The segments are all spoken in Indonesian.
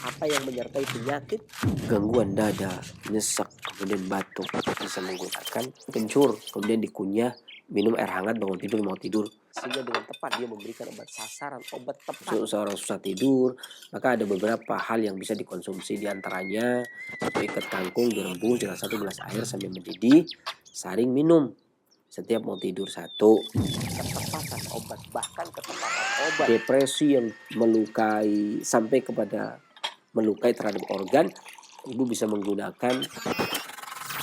Apa yang menyertai penyakit? Gangguan dada, nyesek, kemudian batuk, bisa menggunakan kencur, kemudian dikunyah, minum air hangat bangun tidur mau tidur. Sehingga dengan tepat dia memberikan obat sasaran, obat tepat untuk seorang susah tidur. Maka ada beberapa hal yang bisa dikonsumsi diantaranya ikat kangkung direbus dengan 1 gelas air sambil mendidih, saring minum setiap mau tidur satu. Ketepatan obat, bahkan ketepatan obat depresi yang melukai sampai kepada melukai terhadap organ, ibu bisa menggunakan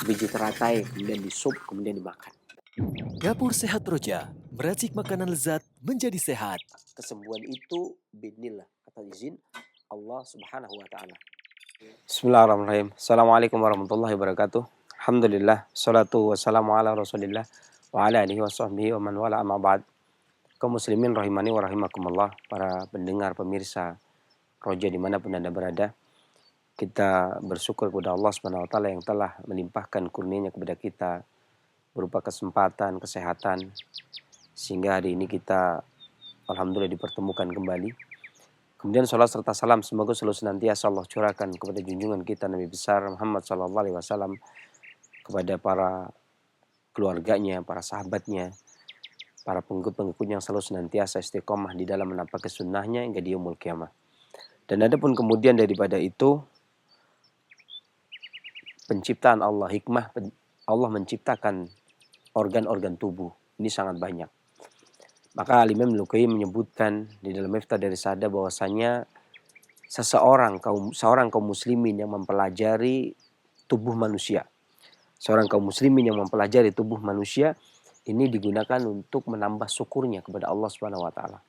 biji teratai kemudian disup kemudian dimakan. Dapur Sehat Roja, meracik makanan lezat menjadi sehat. Kesembuhan itu binillah atas izin Allah Subhanahu wa taala. Bismillahirrahmanirrahim. Assalamualaikum warahmatullahi wabarakatuh. Alhamdulillah, salatu wassalamu ala Rasulillah wa ala alihi washabbihi wa man wala amma ba'd. Kaum muslimin rahimani wa rahimakumullah, para pendengar pemirsa Roja dimanapun Anda berada. Kita bersyukur kepada Allah Subhanahu wa taala yang telah melimpahkan kurnia-Nya kepada kita berupa kesempatan, kesehatan, sehingga hari ini kita alhamdulillah dipertemukan kembali. Kemudian salat serta salam semoga selalu senantiasa Allah curahkan kepada junjungan kita Nabi besar Muhammad sallallahu alaihi wasallam, kepada para keluarganya, para sahabatnya, para pengikut-pengikutnya yang selalu senantiasa istiqomah di dalam menampaki sunnahnya hingga di yaumul kiamah. Dan adapun kemudian daripada itu, penciptaan Allah, hikmah Allah menciptakan organ-organ tubuh ini sangat banyak. Maka Al-Imam Ibnu Qayyim menyebutkan di dalam Miftah dari Sada bahwasanya seorang kaum muslimin yang mempelajari tubuh manusia, seorang kaum muslimin yang mempelajari tubuh manusia ini digunakan untuk menambah syukurnya kepada Allah Subhanahu wa taala.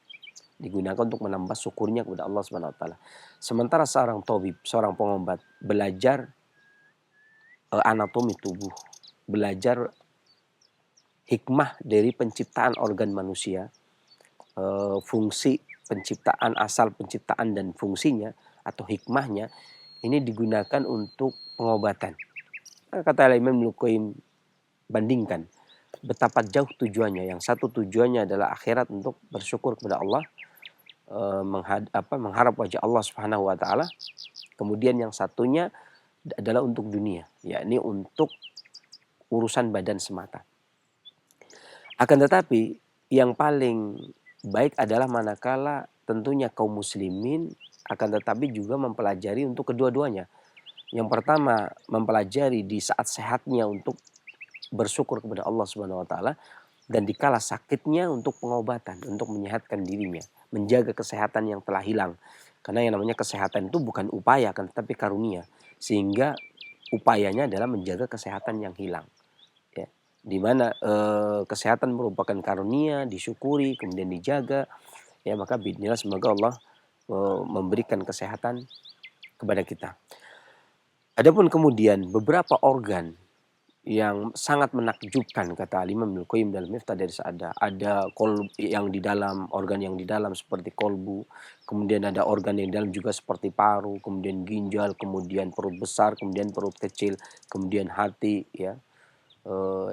Digunakan untuk menambah syukurnya kepada Allah Subhanahu wa taala. Sementara seorang tabib, seorang pengobat belajar anatomi tubuh, belajar hikmah dari penciptaan organ manusia, fungsi penciptaan, asal penciptaan dan fungsinya atau hikmahnya ini digunakan untuk pengobatan. Kata Imam Ibnu Qayyim, bandingkan betapa jauh tujuannya. Yang satu tujuannya adalah akhirat untuk bersyukur kepada Allah, mengharap wajah Allah Subhanahu wa taala. Kemudian yang satunya adalah untuk dunia, yakni untuk urusan badan semata. Akan tetapi yang paling baik adalah manakala tentunya kaum muslimin akan tetapi juga mempelajari untuk kedua-duanya. Yang pertama mempelajari di saat sehatnya untuk bersyukur kepada Allah Subhanahu wa taala, dan dikala sakitnya untuk pengobatan, untuk menyehatkan dirinya, menjaga kesehatan yang telah hilang. Karena yang namanya kesehatan itu bukan upaya akan tetapi karunia. Sehingga upayanya adalah menjaga kesehatan yang hilang. Ya. Di mana kesehatan merupakan karunia, disyukuri, kemudian dijaga. Ya, maka bismillah semoga Allah memberikan kesehatan kepada kita. Adapun kemudian beberapa organ yang sangat menakjubkan kata Imam Ibnu Qayyim dalam Miftah dari Sa'adah. Ada yang di dalam, organ yang di dalam seperti kolbu, kemudian ada organ yang di dalam juga seperti paru, kemudian ginjal, kemudian perut besar, kemudian perut kecil, kemudian hati, ya,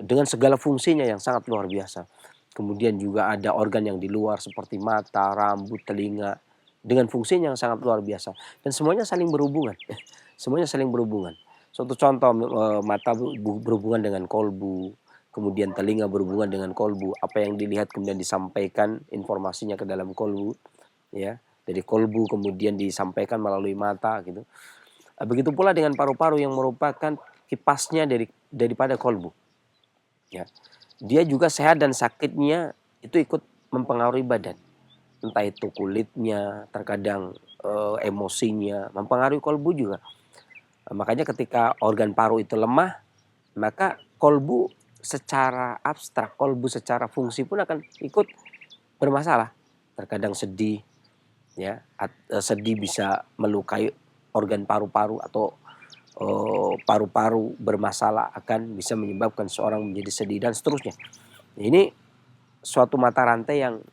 dengan segala fungsinya yang sangat luar biasa. Kemudian juga ada organ yang di luar seperti mata, rambut, telinga, dengan fungsinya yang sangat luar biasa, dan semuanya saling berhubungan. Semuanya saling berhubungan. Suatu contoh, mata berhubungan dengan kolbu, kemudian telinga berhubungan dengan kolbu. Apa yang dilihat kemudian disampaikan informasinya ke dalam kolbu, ya. Dari kolbu kemudian disampaikan melalui mata, gitu. Begitu pula dengan paru-paru yang merupakan kipasnya daripada kolbu. Ya. Dia juga sehat dan sakitnya itu ikut mempengaruhi badan. Entah itu kulitnya, terkadang emosinya, mempengaruhi kolbu juga. Makanya ketika organ paru itu lemah, maka kolbu secara abstrak, kolbu secara fungsi pun akan ikut bermasalah. Terkadang sedih, ya, sedih bisa melukai organ paru-paru atau paru-paru bermasalah akan bisa menyebabkan seorang menjadi sedih dan seterusnya. Ini suatu mata rantai yang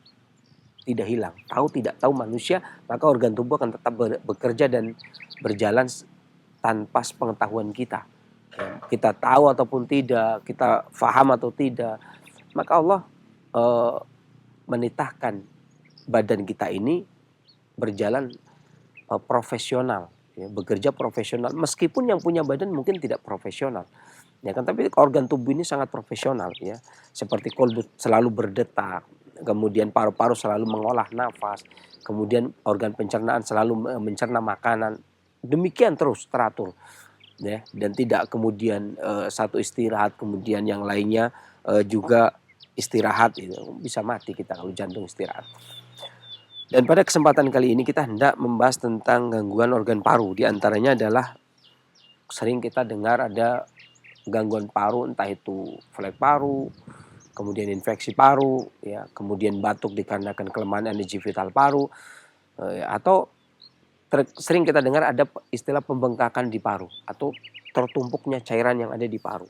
tidak hilang. Tidak tahu manusia, maka organ tubuh akan tetap bekerja dan berjalan tanpa pengetahuan kita. Kita tahu ataupun tidak, kita faham atau tidak, maka Allah menitahkan badan kita ini berjalan profesional, ya, bekerja profesional meskipun yang punya badan mungkin tidak profesional. Ya kan, tapi organ tubuh ini sangat profesional ya. Seperti kolbu selalu berdetak, kemudian paru-paru selalu mengolah nafas, kemudian organ pencernaan selalu mencerna makanan. Demikian terus teratur ya, dan tidak kemudian satu istirahat kemudian yang lainnya juga istirahat itu. Bisa mati kita kalau jantung istirahat. Dan pada kesempatan kali ini kita hendak membahas tentang gangguan organ paru. Di antaranya adalah sering kita dengar ada gangguan paru, entah itu flek paru, kemudian infeksi paru, ya, kemudian batuk dikarenakan kelemahan energi vital paru, atau sering kita dengar ada istilah pembengkakan di paru atau tertumpuknya cairan yang ada di paru.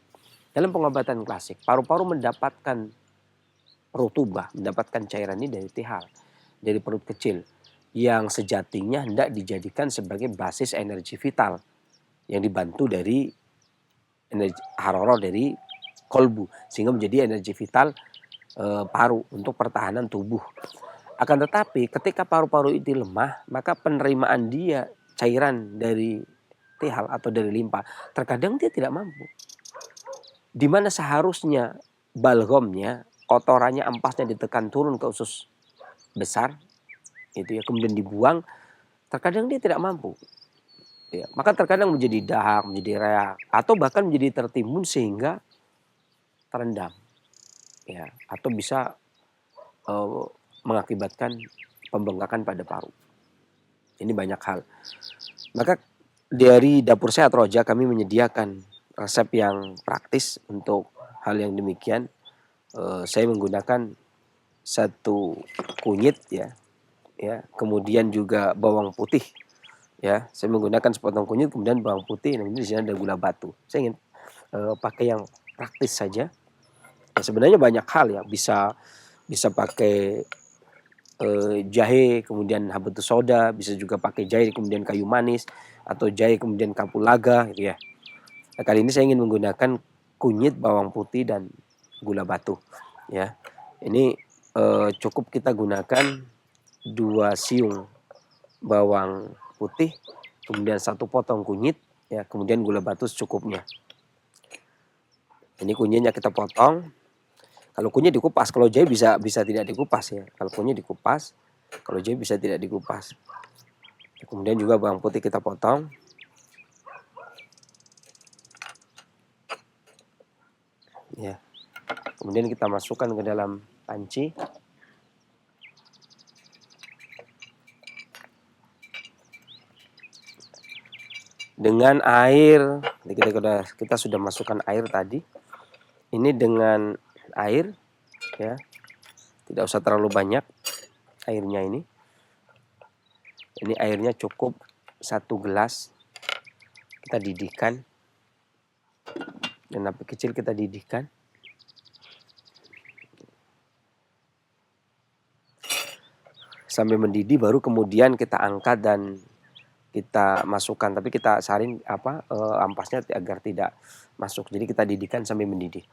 Dalam pengobatan klasik, paru-paru mendapatkan rutubah, mendapatkan cairan ini dari tihal, dari perut kecil, yang sejatinya hendak dijadikan sebagai basis energi vital yang dibantu dari energi haroro dari kolbu, sehingga menjadi energi vital paru untuk pertahanan tubuh. Akan tetapi ketika paru-paru itu lemah, maka penerimaan dia cairan dari tihal atau dari limpa terkadang dia tidak mampu. Di mana seharusnya balgomnya, kotorannya, ampasnya ditekan turun ke usus besar, itu ya, kemudian dibuang, terkadang dia tidak mampu. Ya, maka terkadang menjadi dahak, menjadi reak, atau bahkan menjadi tertimbun sehingga terendam, ya, atau bisa mengakibatkan pembengkakan pada paru. Ini banyak hal. Maka dari Dapur Sehat Roja kami menyediakan resep yang praktis untuk hal yang demikian. Saya menggunakan satu kunyit ya, kemudian juga bawang putih. Ya, saya menggunakan sepotong kunyit, kemudian bawang putih, dan di sini ada gula batu. Saya ingin pakai yang praktis saja. Ya, sebenarnya banyak hal ya, bisa pakai jahe kemudian habatus soda, bisa juga pakai jahe kemudian kayu manis, atau jahe kemudian kapulaga gitu ya. Nah, kali ini saya ingin menggunakan kunyit, bawang putih, dan gula batu ya. Ini cukup kita gunakan 2 siung bawang putih, kemudian 1 potong kunyit ya, kemudian gula batu secukupnya. Ini kunyitnya kita potong. Kalau kunyit dikupas, kalau jahe bisa tidak dikupas ya. Kalau kunyit dikupas, kalau jahe bisa tidak dikupas. Kemudian juga bawang putih kita potong. Ya. Kemudian kita masukkan ke dalam panci. Dengan air, kita sudah masukkan air tadi. Ini dengan air ya. Tidak usah terlalu banyak airnya ini. Ini airnya cukup 1 gelas. Kita didihkan. Dan api kecil kita didihkan. Sampai mendidih, baru kemudian kita angkat dan kita masukkan, tapi kita saring ampasnya agar tidak masuk. Jadi kita didihkan sampai mendidih.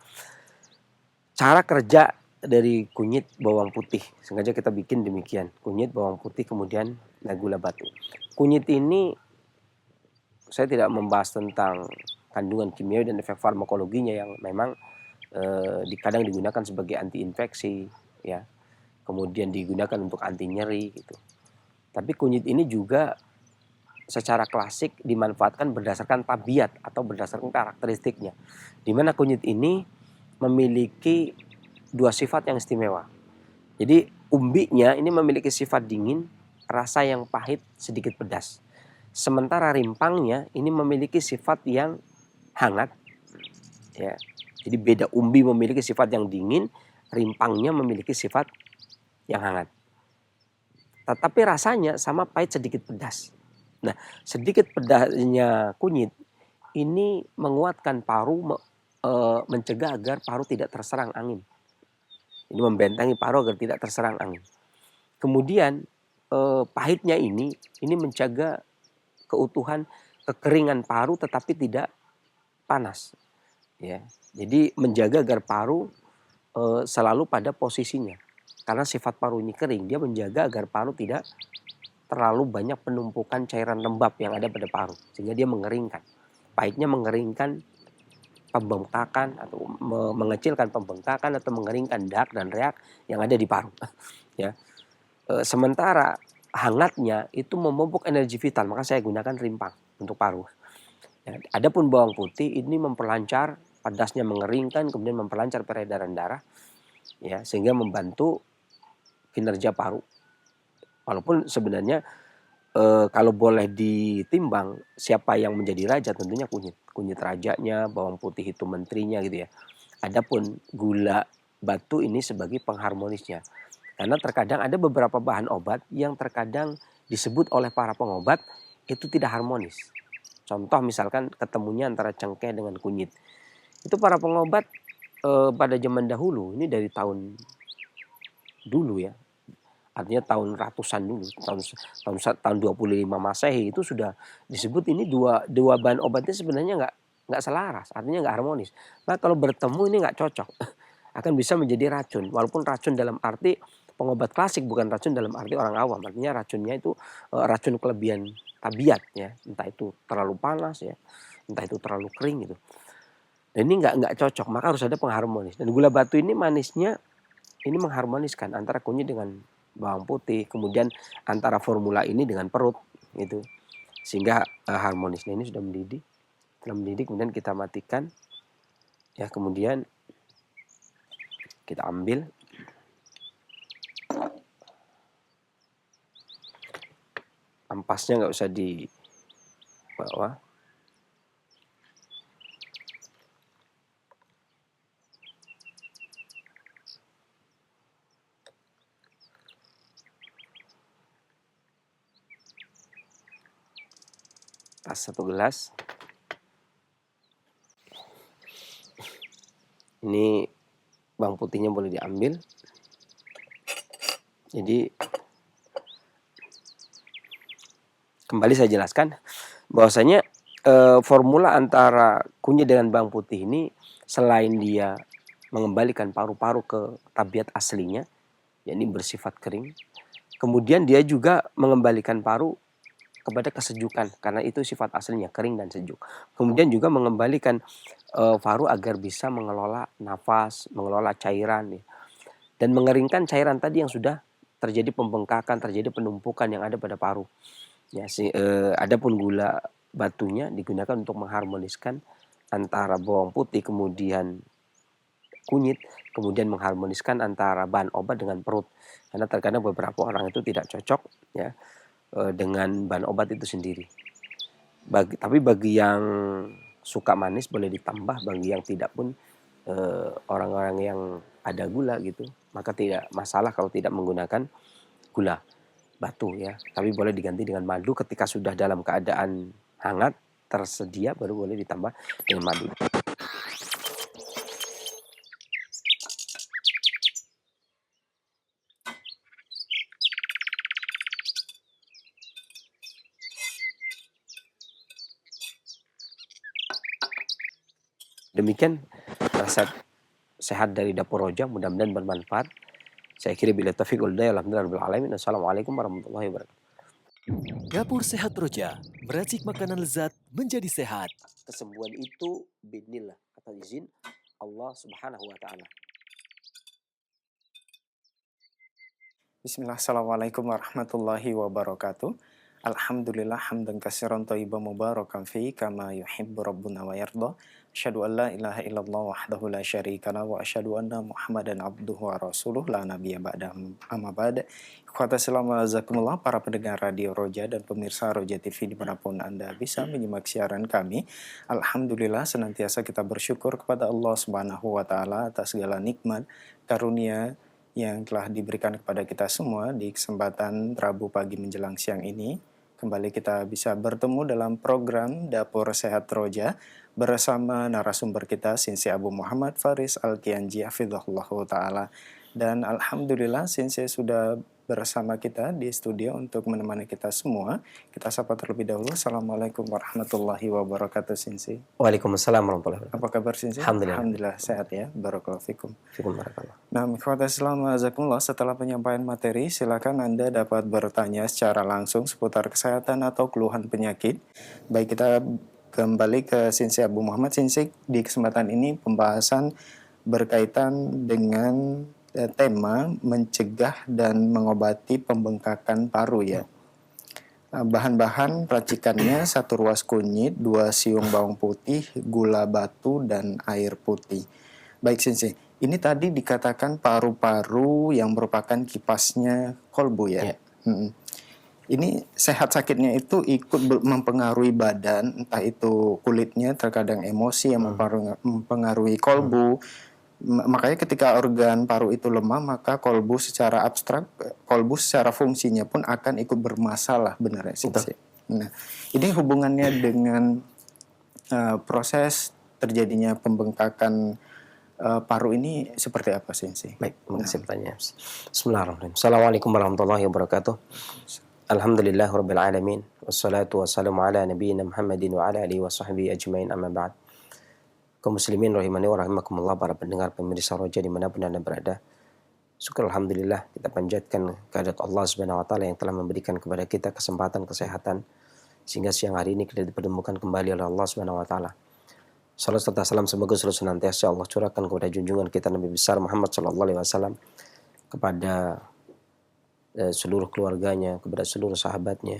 Cara kerja dari kunyit bawang putih sengaja kita bikin demikian. Kunyit bawang putih kemudian gula batu. Kunyit ini saya tidak membahas tentang kandungan kimia dan efek farmakologinya yang memang kadang digunakan sebagai anti infeksi ya. Kemudian digunakan untuk anti nyeri gitu. Tapi kunyit ini juga secara klasik dimanfaatkan berdasarkan tabiat atau berdasarkan karakteristiknya. Di mana kunyit ini memiliki 2 sifat yang istimewa. Jadi umbinya ini memiliki sifat dingin, rasa yang pahit, sedikit pedas. Sementara rimpangnya ini memiliki sifat yang hangat. Ya. Jadi beda, umbi memiliki sifat yang dingin, rimpangnya memiliki sifat yang hangat. Tetapi rasanya sama, pahit, sedikit pedas. Nah, sedikit pedasnya kunyit ini menguatkan paru, mencegah agar paru tidak terserang angin. Ini membentengi paru agar tidak terserang angin. Kemudian pahitnya ini menjaga keutuhan, kekeringan paru tetapi tidak panas. Ya, jadi menjaga agar paru selalu pada posisinya. Karena sifat paru ini kering, dia menjaga agar paru tidak terlalu banyak penumpukan cairan lembab yang ada pada paru sehingga dia mengeringkan. Pahitnya mengeringkan pembengkakan atau mengecilkan pembengkakan atau mengeringkan dak dan reak yang ada di paru. Ya. Sementara hangatnya itu memupuk energi vital, maka saya gunakan rimpang untuk paru. Ya, adapun bawang putih ini memperlancar, pedasnya mengeringkan, kemudian memperlancar peredaran darah, ya, sehingga membantu kinerja paru. Walaupun sebenarnya kalau boleh ditimbang siapa yang menjadi raja, tentunya kunyit rajanya, bawang putih itu menterinya gitu ya. Adapun gula batu ini sebagai pengharmonisnya. Karena terkadang ada beberapa bahan obat yang terkadang disebut oleh para pengobat itu tidak harmonis. Contoh misalkan ketemunya antara cengkeh dengan kunyit. Itu para pengobat pada zaman dahulu, ini dari tahun dulu ya, artinya tahun ratusan dulu, tahun 25 Masehi itu sudah disebut ini dua bahan obatnya sebenarnya nggak selaras, artinya nggak harmonis. Nah kalau bertemu ini nggak cocok, akan bisa menjadi racun. Walaupun racun dalam arti pengobat klasik, bukan racun dalam arti orang awam. Artinya racunnya itu racun kelebihan tabiat ya, entah itu terlalu panas ya, entah itu terlalu kering gitu. Dan ini nggak cocok, maka harus ada pengharmonis. Dan gula batu ini manisnya ini mengharmoniskan antara kunyit dengan bawang putih, kemudian antara formula ini dengan perut gitu. Sehingga harmonisnya ini sudah mendidih. Setelah mendidih kemudian kita matikan. Ya, kemudian kita ambil ampasnya, nggak usah dibawa. Tas 1 gelas. Ini bawang putihnya boleh diambil. Jadi kembali saya jelaskan bahwasanya formula antara kunyit dengan bawang putih ini selain dia mengembalikan paru-paru ke tabiat aslinya, yakni bersifat kering, kemudian dia juga mengembalikan paru kepada kesejukan karena itu sifat aslinya kering dan sejuk. Kemudian juga mengembalikan paru agar bisa mengelola nafas, mengelola cairan ya. Dan mengeringkan cairan tadi yang sudah terjadi pembengkakan, terjadi penumpukan yang ada pada paru. Ya, adapun gula batunya digunakan untuk mengharmoniskan antara bawang putih kemudian kunyit, kemudian mengharmoniskan antara bahan obat dengan perut. Karena terkadang beberapa orang itu tidak cocok ya dengan bahan obat itu sendiri. Tapi bagi yang suka manis boleh ditambah, bagi yang tidak pun orang-orang yang ada gula gitu, maka tidak masalah kalau tidak menggunakan gula batu ya. Tapi boleh diganti dengan madu ketika sudah dalam keadaan hangat tersedia, baru boleh ditambah dengan madu. Demikian resep sehat dari Dapur Roja, mudah-mudahan bermanfaat. Saya kira bila taufiq wal hidayah, alhamdulillah rabbil alamin. Assalamualaikum warahmatullahi wabarakatuh. Dapur Sehat Roja, meracik makanan lezat menjadi sehat. Kesembuhan itu biidznillah, atas izin Allah Subhanahu wa taala. Bismillah, assalamualaikum warahmatullahi wabarakatuh. Alhamdulillah hamdan katsiran thayyiban mubarakan fi kama yuhibbu rabbuna wa yarda. Asyhadu an la ilaha illallah wahdahu la syarika lahu wa asyhadu anna Muhammadan abduhu wa rasuluh la nabiyya ba'dahu amma ba'd. Ikhwata Islam wa azakumullah, para pendengar Radio Roja dan pemirsa Roja TV dimanapun Anda bisa menyimak siaran kami. Alhamdulillah senantiasa kita bersyukur kepada Allah Subhanahu wa taala atas segala nikmat, karunia yang telah diberikan kepada kita semua di kesempatan Rabu pagi menjelang siang ini. Kembali kita bisa bertemu dalam program Dapur Sehat Roja bersama narasumber kita Sinsi Abu Muhammad Faris Al-Kianji hafizahullah ta'ala. Dan Alhamdulillah Sinsi sudah bersama kita di studio untuk menemani kita semua. Kita sapa terlebih dahulu. Assalamualaikum warahmatullahi wabarakatuh, Sinsi. Waalaikumsalam warahmatullahi wabarakatuh. Apa kabar, Sinsi? Alhamdulillah. Alhamdulillah sehat ya. Barakallahu fikum. Fikum barakallah. Nah, ikhwatal Islam azakumullah, setelah penyampaian materi, silakan Anda dapat bertanya secara langsung seputar kesehatan atau keluhan penyakit. Baik, kita kembali ke Sinsi Abu Muhammad. Sinsi, di kesempatan ini pembahasan berkaitan dengan tema mencegah dan mengobati pembengkakan paru ya. Bahan-bahan racikannya 1 ruas kunyit, 2 siung bawang putih, gula batu, dan air putih. Baik, Sinsi, ini tadi dikatakan paru-paru yang merupakan kipasnya kolbu ya. Ya. Ini sehat sakitnya itu ikut mempengaruhi badan, entah itu kulitnya, terkadang emosi yang mempengaruhi kolbu. Makanya ketika organ paru itu lemah, maka kolbu secara abstrak, kolbu secara fungsinya pun akan ikut bermasalah, benar ya, Sinsi? Nah, ini hubungannya dengan proses terjadinya pembengkakan paru ini seperti apa, Sinsi? Baik, terima kasih pertanyaan. Bismillahirrahmanirrahim. Assalamualaikum warahmatullahi wabarakatuh. Alhamdulillahirabbil alamin. Wassalatu wassalamu ala nabiyyina Muhammadin wa ala alihi wa sahbihi ajmain, amma ba'd. Kaum muslimin rahimani wa rahimakumullah, para pendengar pemirsa Roja dimanapun Anda berada. Syukur alhamdulillah kita panjatkan kehadirat Allah Subhanahu wa taala yang telah memberikan kepada kita kesempatan kesehatan sehingga siang hari ini kita dipertemukan kembali oleh Allah Subhanahu wa taala. Salam serta salam semoga selalu senantiasa Allah curahkan kepada junjungan kita Nabi besar Muhammad sallallahu alaihi wasallam, kepada seluruh keluarganya, kepada seluruh sahabatnya,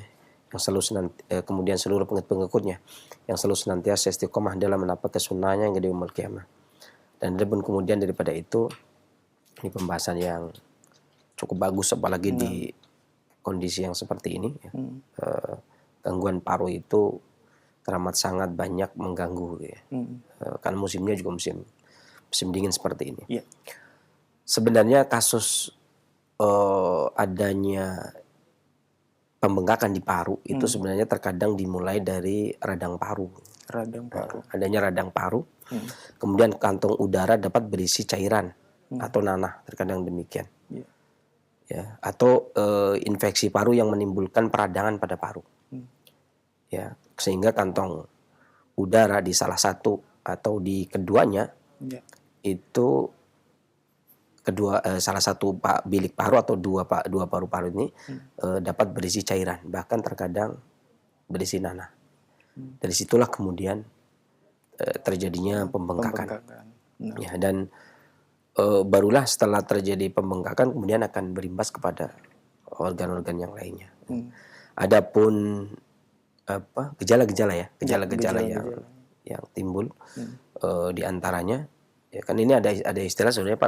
yang selalu kemudian seluruh pengikut-pengikutnya yang selalu senantiasa istiqomah dalam menapaki sunnahnya hingga di yaumul qiyamah. Dan adapun kemudian daripada itu, ini pembahasan yang cukup bagus apalagi di kondisi yang seperti ini ya. Gangguan paru itu teramat sangat banyak mengganggu ya. Karena musimnya juga musim dingin seperti ini. Yeah. Sebenarnya kasus adanya pembengkakan di paru itu sebenarnya terkadang dimulai dari radang paru. Adanya radang paru, kemudian kantong udara dapat berisi cairan atau nanah, terkadang demikian. Yeah. Ya, atau infeksi paru yang menimbulkan peradangan pada paru. Ya, sehingga kantong udara di salah satu atau di keduanya itu salah satu bilik paru atau dua paru-paru ini dapat berisi cairan, bahkan terkadang berisi nanah. Dari situlah kemudian terjadinya pembengkakan. Ya, dan barulah setelah terjadi pembengkakan kemudian akan berimbas kepada organ-organ yang lainnya. Adapun gejala-gejala yang timbul di antaranya ya kan ini ada istilah sebenarnya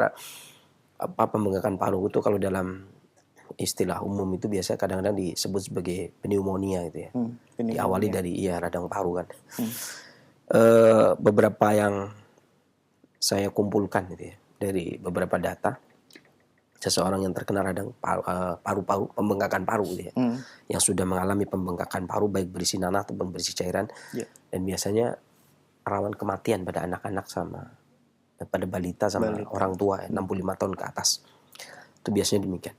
pembengkakan paru itu kalau dalam istilah umum itu biasa kadang-kadang disebut sebagai pneumonia gitu ya. Diawali dari radang paru kan. Beberapa yang saya kumpulkan gitu ya dari beberapa data seseorang yang terkena radang paru-paru, pembengkakan paru gitu ya, yang sudah mengalami pembengkakan paru baik berisi nanah ataupun berisi cairan, dan biasanya rawan kematian pada anak-anak pada balita sama orang tua 65 tahun ke atas. Itu biasanya demikian.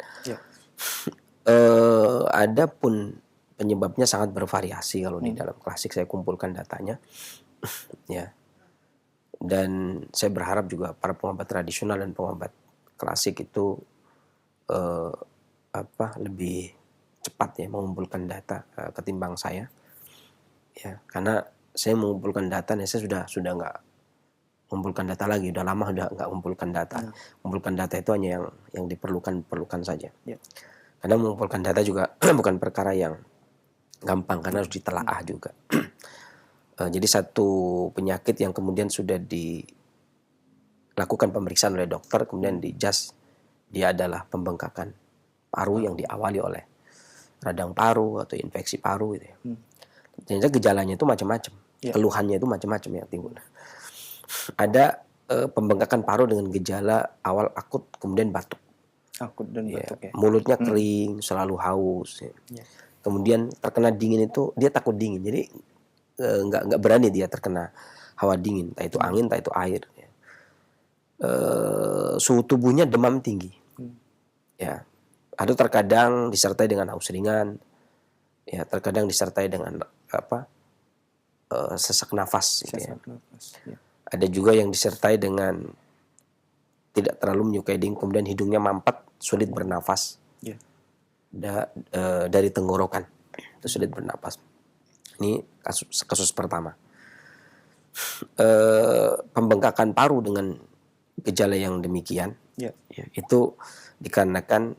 Adapun penyebabnya sangat bervariasi kalau di dalam klasik saya kumpulkan datanya. Ya. Dan saya berharap juga para pengobat tradisional dan pengobat klasik itu lebih cepat ya mengumpulkan data ketimbang saya. Ya, karena saya mengumpulkan data saya sudah enggak mengumpulkan data lagi, udah lama udah nggak mengumpulkan data. Mengumpulkan data itu hanya yang diperlukan saja. Karena mengumpulkan data juga bukan perkara yang gampang karena harus ditelaah juga. Jadi satu penyakit yang kemudian sudah dilakukan pemeriksaan oleh dokter, kemudian dijudge dia adalah pembengkakan paru yang diawali oleh radang paru atau infeksi paru gitu ya. Ternyata gejalanya itu macam-macam, keluhannya itu macam-macam yang timbul. Ada pembengkakan paru dengan gejala awal akut kemudian batuk. Mulutnya kering, selalu haus. Kemudian terkena dingin itu dia takut dingin, jadi nggak berani dia terkena hawa dingin, entah itu angin, entah itu air. Suhu tubuhnya demam tinggi. Ya, Ada terkadang disertai dengan haus ringan, ya terkadang disertai dengan sesak nafas gitu ya. Sesak nafas. Ya. Ada juga yang disertai dengan tidak terlalu menyukai dingin, kemudian hidungnya mampet, sulit bernafas. Ya. Dari tenggorokan itu sulit bernafas. Ini kasus pertama. Pembengkakan paru dengan gejala yang demikian, Ya. ya, itu dikarenakan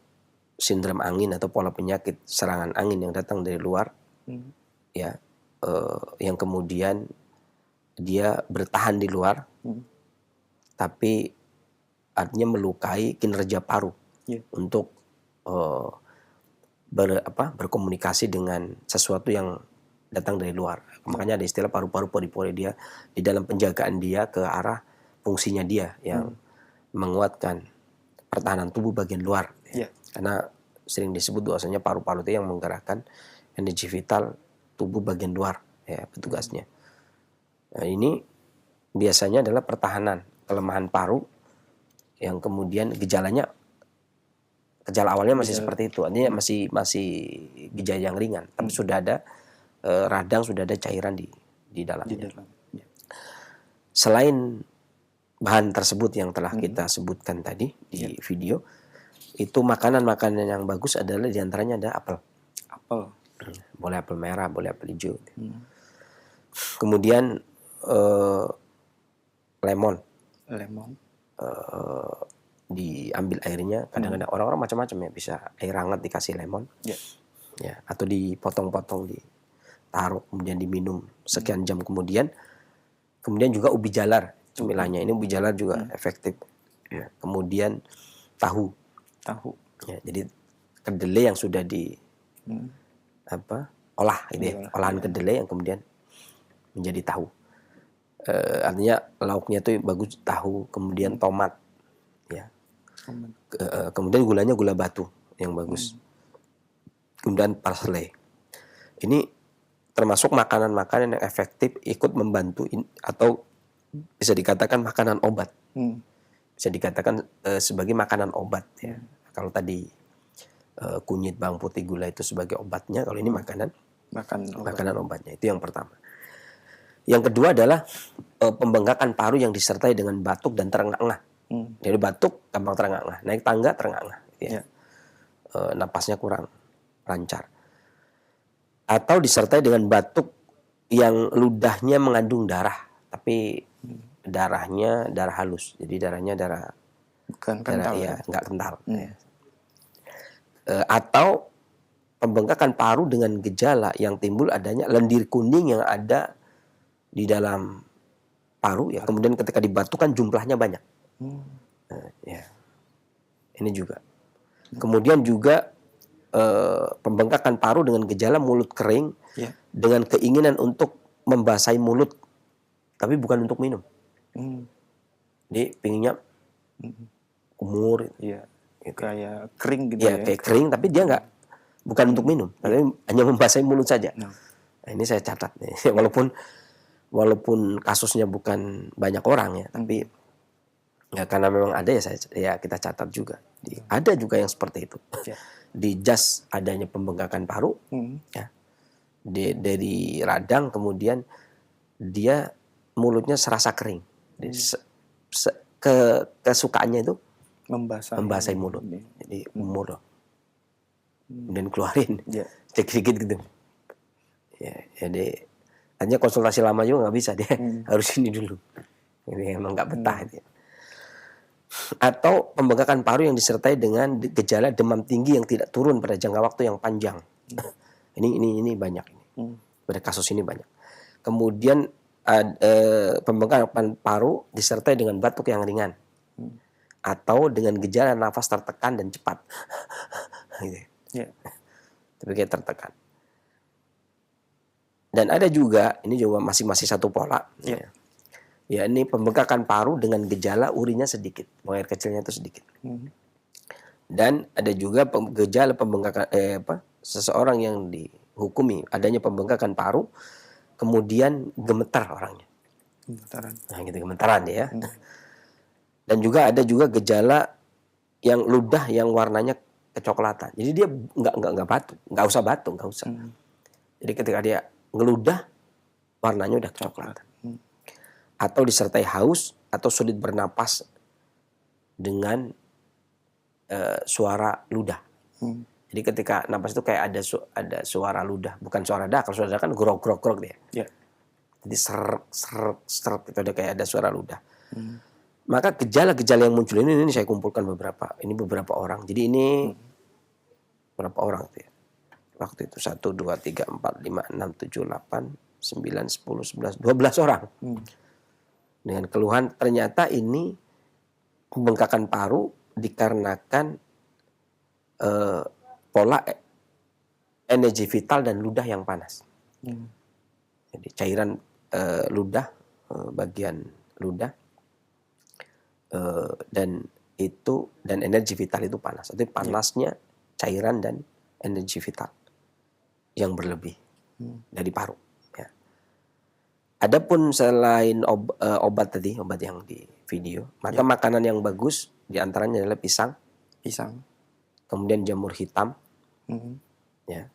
sindrom angin atau pola penyakit serangan angin yang datang dari luar, ya, yang kemudian dia bertahan di luar, tapi artinya melukai kinerja paru untuk berkomunikasi dengan sesuatu yang datang dari luar. Makanya ada istilah paru-paru pori-pori dia di dalam penjagaan dia ke arah fungsinya dia yang menguatkan pertahanan tubuh bagian luar. Ya. Karena sering disebut bahwasanya paru-paru itu yang menggerakkan energi vital tubuh bagian luar, ya, petugasnya. Nah, ini biasanya adalah pertahanan, kelemahan paru yang kemudian gejala awalnya masih seperti itu, artinya masih gejala yang ringan, tapi sudah ada radang, sudah ada cairan di dalamnya. Ya. Selain bahan tersebut yang telah kita sebutkan tadi di video, itu makanan-makanan yang bagus adalah diantaranya ada apel. Boleh apel merah, boleh apel hijau. Kemudian lemon. Diambil airnya, kadang-kadang orang-orang macam-macam ya, bisa air hangat dikasih lemon, ya, atau dipotong-potong, ditaruh kemudian diminum sekian jam kemudian juga ubi jalar cemilahnya, ini ubi jalar juga efektif, ya. Kemudian tahu, ya, jadi kedelai yang sudah olah gitu ya, olahan kedelai yang kemudian menjadi tahu, artinya lauknya itu bagus, tahu, kemudian tomat, ya. Kemudian gulanya gula batu yang bagus. Kemudian parsley. Ini termasuk makanan-makanan yang efektif, ikut membantu atau bisa dikatakan makanan obat. Bisa dikatakan sebagai makanan obat, ya. Kalau tadi kunyit, bawang putih, gula itu sebagai obatnya, kalau ini makanan obatnya. Itu yang pertama. Yang kedua adalah pembengkakan paru yang disertai dengan batuk dan terengah-engah. Jadi batuk gampang terengah-engah, naik tangga terengah-engah, gitu ya. Napasnya kurang lancar. Atau disertai dengan batuk yang ludahnya mengandung darah, tapi darahnya darah halus, jadi darahnya bukan kental, nggak kental. Ya. Atau pembengkakan paru dengan gejala yang timbul adanya lendir kuning yang ada di dalam paru, ya, kemudian ketika dibatukkan jumlahnya banyak. Ya. Ini juga. Kemudian juga pembengkakan paru dengan gejala mulut kering, dengan keinginan untuk membasahi mulut, tapi bukan untuk minum. Jadi pinginnya kumur, gitu. Kayak kering gitu, ya, kayak kering, tapi dia bukan untuk minum, tapi hanya membasahi mulut saja. Nah, ini saya catat nih, walaupun kasusnya bukan banyak orang ya, tapi ya karena memang ada ya kita catat juga. Ada juga yang seperti itu. Di jas adanya pembengkakan paru, ya, dari radang, kemudian dia mulutnya serasa kering. Kesukaannya itu membasahi mulut. Jadi umur, kemudian keluarin sedikit-sedikit gitu. Ya, jadi hanya konsultasi lama juga nggak bisa, dia harus ini dulu. Ini emang nggak betah. Atau pembengkakan paru yang disertai dengan gejala demam tinggi yang tidak turun pada jangka waktu yang panjang. Ini banyak ini. Pada kasus ini banyak. Kemudian pembengkakan paru disertai dengan batuk yang ringan. Atau dengan gejala nafas tertekan dan cepat. Gitu. Tapi kayak tertekan. Dan ada juga, ini juga masih satu pola. Ya, ini pembengkakan paru dengan gejala urinnya sedikit, buang air kecilnya itu sedikit. Dan ada juga gejala pembengkakan seseorang yang dihukumi adanya pembengkakan paru, kemudian gemetar orangnya. Gemetaran ya. Dan juga ada gejala yang ludah yang warnanya kecoklatan. Jadi dia nggak batuk, nggak usah. Jadi ketika dia ngeludah, warnanya udah kecoklatan. Atau disertai haus atau sulit bernapas dengan suara ludah. Jadi ketika napas itu kayak ada suara ludah, bukan suara dah. Kalau suara dah kan grok dia. Yeah. Jadi ser itu ada kayak ada suara ludah. Maka gejala-gejala yang muncul ini saya kumpulkan beberapa orang. Jadi ini berapa orang itu ya? Waktu itu 1, 2, 3, 4, 5, 6, 7, 8, 9, 10, 11, 12 orang. Dengan keluhan ternyata ini pembengkakan paru dikarenakan pola energi vital dan ludah yang panas. Jadi cairan ludah, bagian ludah dan energi vital itu panas. Jadi panasnya cairan dan energi vital yang berlebih dari paru. Ya. Adapun selain obat yang di video, maka makanan yang bagus diantaranya adalah pisang, kemudian jamur hitam, ya,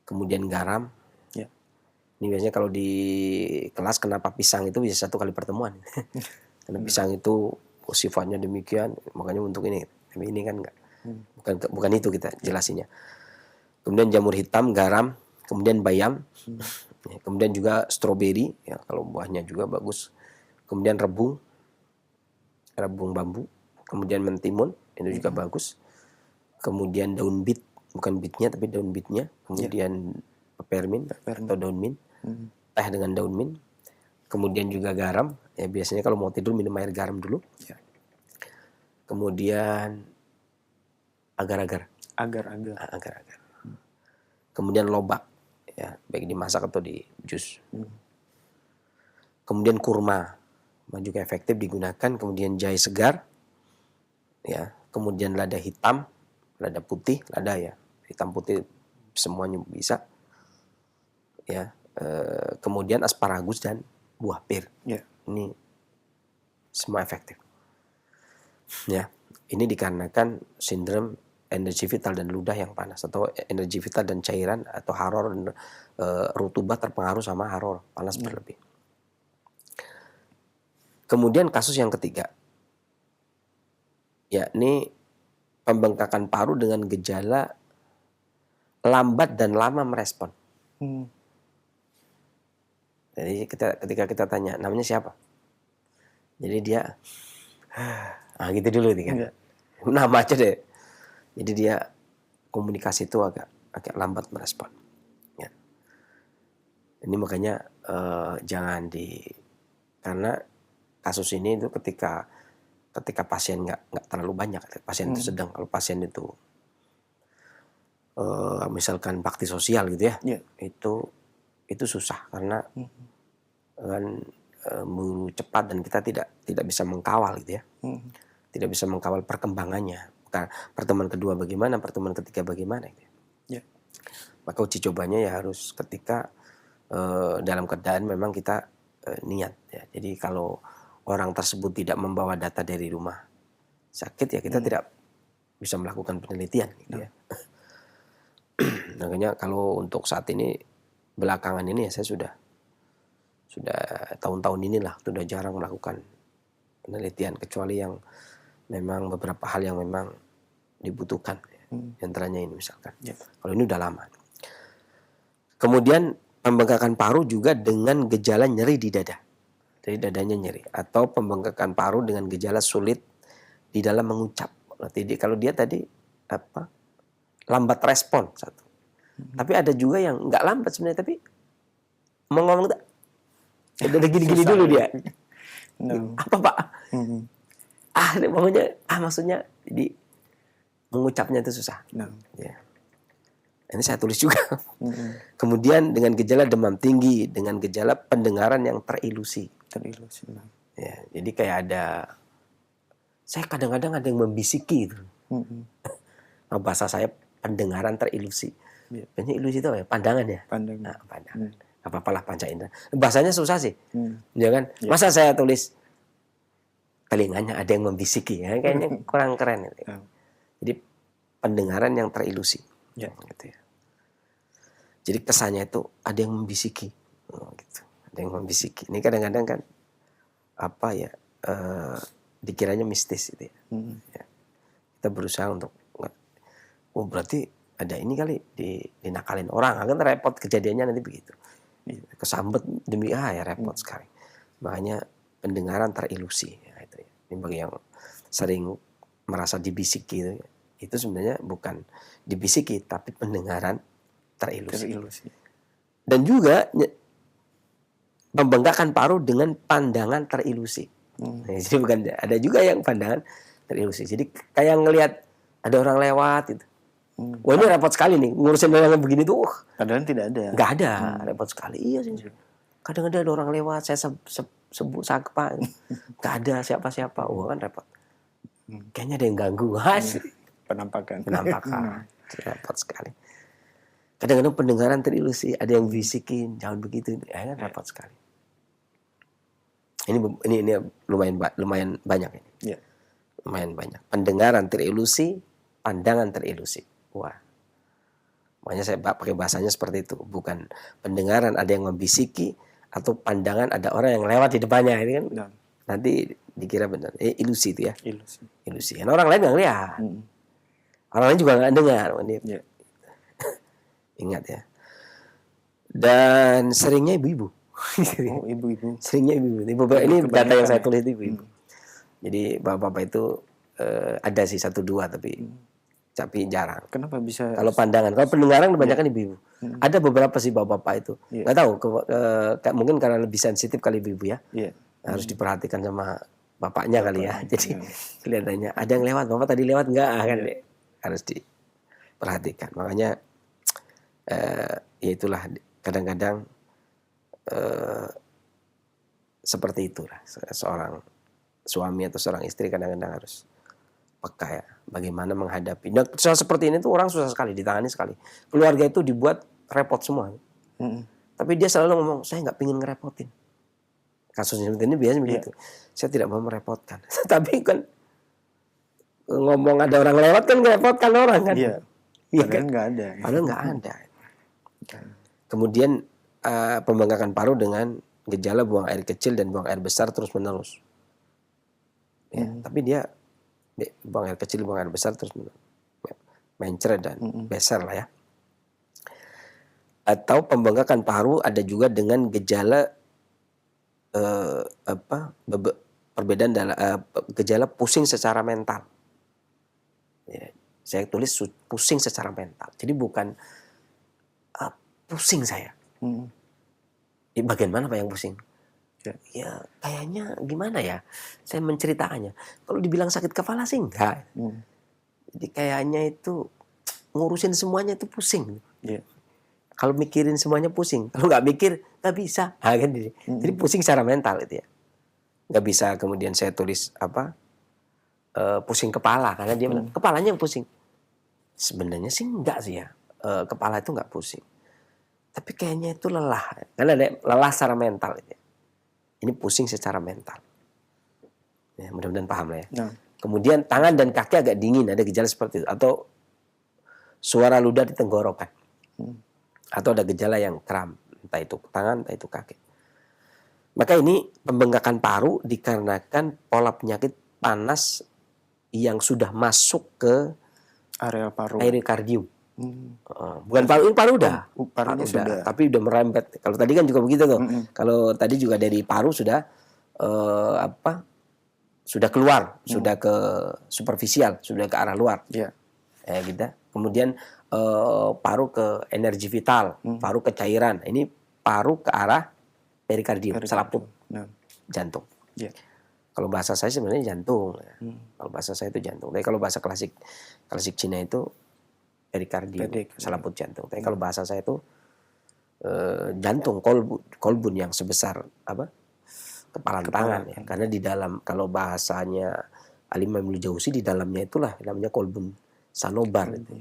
kemudian garam. Ya. Ini biasanya kalau di kelas kenapa pisang itu bisa 1 kali pertemuan, karena pisang itu sifatnya demikian, makanya untuk ini. Tapi ini kan enggak, bukan itu kita jelasinnya. Kemudian jamur hitam, garam, kemudian bayam, ya, kemudian juga stroberi, ya kalau buahnya juga bagus. Kemudian rebung bambu, kemudian mentimun, itu juga bagus. Kemudian daun bit, bukan bitnya tapi daun bitnya, kemudian peppermint atau daun mint, teh dengan daun mint, kemudian juga garam, ya biasanya kalau mau tidur minum air garam dulu, kemudian agar-agar, kemudian lobak, ya baik dimasak atau di jus, kemudian kurma juga efektif digunakan, kemudian jahe segar, ya kemudian lada hitam, lada putih, lada ya hitam putih semuanya bisa, ya kemudian asparagus dan buah pir, ini semua efektif, ya ini dikarenakan sindrom energi vital dan ludah yang panas, atau energi vital dan cairan atau haror dan rutubah terpengaruh sama haror panas berlebih. Kemudian kasus yang ketiga, yakni pembengkakan paru dengan gejala lambat dan lama merespon. Jadi ketika kita tanya namanya siapa, jadi dia gitu dulu nih kan, nama aja deh. Jadi dia komunikasi itu agak lambat merespon. Ya. Ini makanya karena kasus ini itu ketika pasien nggak terlalu banyak, pasien itu sedang. Kalau pasien itu misalkan bakti sosial gitu ya, itu susah karena kan buru cepat dan kita tidak bisa mengkawal gitu ya, tidak bisa mengkawal perkembangannya. Pertemuan kedua bagaimana, pertemuan ketiga bagaimana gitu. Maka uji cobanya ya harus ketika dalam keadaan memang kita niat ya. Jadi kalau orang tersebut tidak membawa data dari rumah sakit, ya kita tidak bisa melakukan penelitian gitu ya. Makanya kalau untuk saat ini belakangan ini ya saya sudah tahun-tahun inilah sudah jarang melakukan penelitian, kecuali yang memang beberapa hal yang memang dibutuhkan, antaranya ini misalkan. Kalau ini udah lama. Kemudian pembengkakan paru juga dengan gejala nyeri di dada. Jadi dadanya nyeri, atau pembengkakan paru dengan gejala sulit di dalam mengucap. Jadi kalau dia tadi lambat respon satu. Tapi ada juga yang nggak lambat sebenarnya, tapi mau ngomong udah gini-gini dulu dia. Apa Pak? Pokoknya maksudnya jadi mengucapnya itu susah. Ya. Ini saya tulis juga. Kemudian dengan gejala demam tinggi, dengan gejala pendengaran yang terilusi. Ya, jadi kayak saya kadang-kadang ada yang membisiki itu. Bahasa saya pendengaran terilusi. Biasanya ilusi itu apa ya? Pandangan ya. Pandangan. Apa-apalah panca indera. Bahasanya susah sih, ya kan? Masa saya tulis telinganya ada yang membisiki, ya kayaknya kurang keren. Jadi pendengaran yang terilusi. Ya. Gitu ya. Jadi kesannya itu ada yang membisiki, gitu. Ada yang membisiki. Ini kadang-kadang kan apa ya, dikiranya mistis gitu ya. Ya. Kita berusaha untuk, oh berarti ada ini kali dinakalin orang, akan repot kejadiannya nanti begitu. Kesambet demi ya repot sekali. Makanya pendengaran terilusi. Ya, itu ya. Ini bagi yang sering merasa dibisiki gitu, itu sebenarnya bukan dibisiki tapi pendengaran terilusi. Dan juga membengkakkan paru dengan pandangan terilusi. Jadi bukan, ada juga yang pandangan terilusi. Jadi kayak ngelihat ada orang lewat gitu. Wah ini repot sekali nih ngurusin orang yang begini tuh. Padahal tidak ada. Nggak ada, repot sekali. Iya sih. Kadang-kadang ada orang lewat, saya sebut sapa, nggak ada siapa-siapa. Wah kan repot. Kayaknya ada yang ganggu. Penampakan. Repot sekali. Kadang-kadang pendengaran terilusi, ada yang bisikin, jangan begitu. Kan repot sekali. Ini lumayan banyak ini. Ya. Lumayan banyak. Pendengaran terilusi, pandangan terilusi. Wah. Makanya saya pakai bahasanya seperti itu. Bukan pendengaran ada yang membisiki, atau pandangan ada orang yang lewat di depannya. Ini kan nanti dikira benar. Ilusi itu ya. Ilusi. Karena orang lain nggak lihat. Orang lain juga nggak dengar. Ya. Ingat ya. Dan seringnya ibu-ibu. Oh, ibu-ibu. Seringnya ibu-ibu. Ini data yang saya tulis itu ibu-ibu. Jadi bapak-bapak itu ada sih 1-2 tapi jarang. Kenapa bisa? Kalau pandangan, kalau pendengaran kebanyakan ibu-ibu. Ada beberapa sih bapak-bapak itu. Nggak tahu, mungkin karena lebih sensitif kali ibu-ibu ya. Harus diperhatikan sama bapaknya kali ya. Jadi kelihatannya ada yang lewat, bapak tadi lewat nggak kan? Harus diperhatikan. Makanya ya itulah kadang-kadang seperti itulah seorang suami atau seorang istri kadang-kadang harus peka ya bagaimana menghadapi. Nah, soal seperti ini tuh orang susah sekali ditangani sekali. Keluarga itu dibuat repot semua. Tapi dia selalu ngomong, saya nggak pingin ngerepotin. Kasusnya seperti ini biasanya begitu. Saya tidak mau merepotkan. Tapi kan ngomong ada orang lewat kan ngerepotkan orang kan. Iya. Padahal nggak ada. Padahal nggak ada. Kemudian pembengkakan paru dengan gejala buang air kecil dan buang air besar terus menerus. Ya, tapi dia buang air kecil, buang air besar terus menerus. Mencret dan besar lah ya. Atau pembengkakan paru ada juga dengan gejala perbedaan dalam gejala pusing secara mental. Ya, saya tulis pusing secara mental. Jadi bukan pusing saya. Bagian mana Pak yang pusing? Ya kayaknya gimana ya? Saya menceritakannya. Kalau dibilang sakit kepala sih enggak. Jadi kayaknya itu ngurusin semuanya itu pusing. Kalau mikirin semuanya pusing. Kalau nggak mikir nggak bisa. Kan jadi pusing secara mental itu ya. Nggak bisa kemudian saya tulis pusing kepala karena dia bilang kepalanya yang pusing. Sebenarnya sih enggak sih ya. Kepala itu nggak pusing. Tapi kayaknya itu lelah. Karena ada lelah secara mental itu. Ini pusing secara mental. Ya, mudah-mudahan paham lah ya. Kemudian tangan dan kaki agak dingin, ada gejala seperti itu. Atau suara ludah di tenggorokan. Atau ada gejala yang kram, entah itu tangan, entah itu kaki. Maka ini pembengkakan paru dikarenakan pola penyakit panas yang sudah masuk ke area paru. Perikardium. Bukan paru, ini paru udah. Parunya sudah. Tapi udah merembet. Kalau tadi kan juga begitu tuh. Kalau tadi juga dari paru sudah sudah keluar, sudah ke superficial, sudah ke arah luar. Gitu. Kemudian paru ke energi vital, paru ke cairan. Ini paru ke arah perikardium, selaput jantung. Kalau bahasa saya sebenarnya jantung. Kalau bahasa saya itu jantung. Tapi kalau bahasa klasik Cina itu perikardium, selaput jantung. Tapi kalau bahasa saya itu jantung, kolbun yang sebesar kepala tangan ya. Karena di dalam, kalau bahasanya Al-Imam Ibnu Jauzi, di dalamnya itulah namanya kolbun sanobar itu.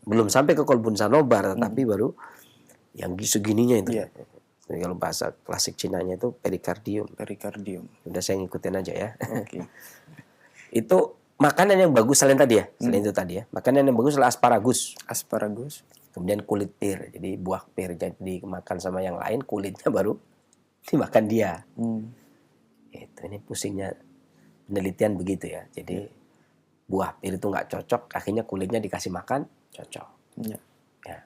Belum sampai ke kolbun sanobar, tapi baru yang segininya itu. Jadi kalau bahasa klasik Cinanya itu perikardium. Perikardium. Udah saya ngikutin aja ya. Oke. Itu makanan yang bagus selain tadi ya, selain itu tadi ya. Makanan yang bagus adalah asparagus. Asparagus. Kemudian kulit pir. Jadi buah pir jadi dimakan sama yang lain, kulitnya baru dimakan dia. Itu ini pusingnya penelitian begitu ya. Jadi buah pir itu nggak cocok, akhirnya kulitnya dikasih makan, cocok. Ya. Ya.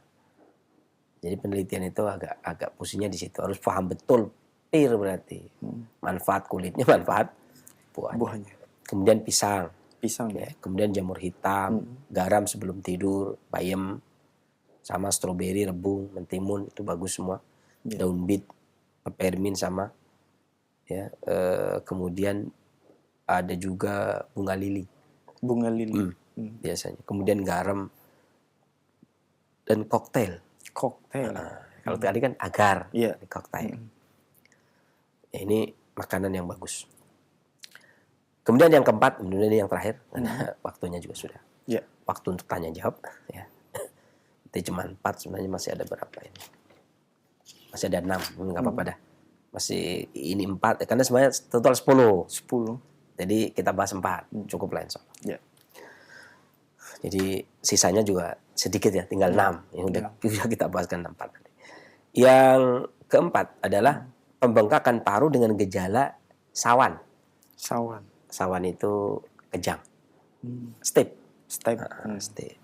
Jadi penelitian itu agak pusingnya di situ. Harus paham betul pir berarti manfaat kulitnya, manfaat buahnya. Kemudian pisang. Pisang Ya, kemudian jamur hitam, garam sebelum tidur, bayam, sama stroberi, rebung, mentimun itu bagus semua. Daun bit, peppermint sama ya. Kemudian ada juga bunga lili. Bunga lili. Biasanya. Kemudian garam dan koktail. Koktail. Kalau tadi kan agar, Iya. koktail. Ya, ini makanan yang bagus. Kemudian yang keempat, ini yang terakhir, karena waktunya juga sudah. Ya. Waktu untuk tanya jawab. Ya. Itu cuma 4, sebenarnya masih ada berapa ini? Masih ada 6, nggak apa-apa dah. Masih ini 4, karena sebenarnya total 10. 10. Jadi kita bahas 4, cukup lah insya Allah. Ya. Jadi sisanya juga sedikit ya, tinggal 6. Yang udah kita bahaskan 4 tadi. Yang keempat adalah pembengkakan paru dengan gejala sawan. Sawan. Sawan itu kejang. Stip. Step. Stip.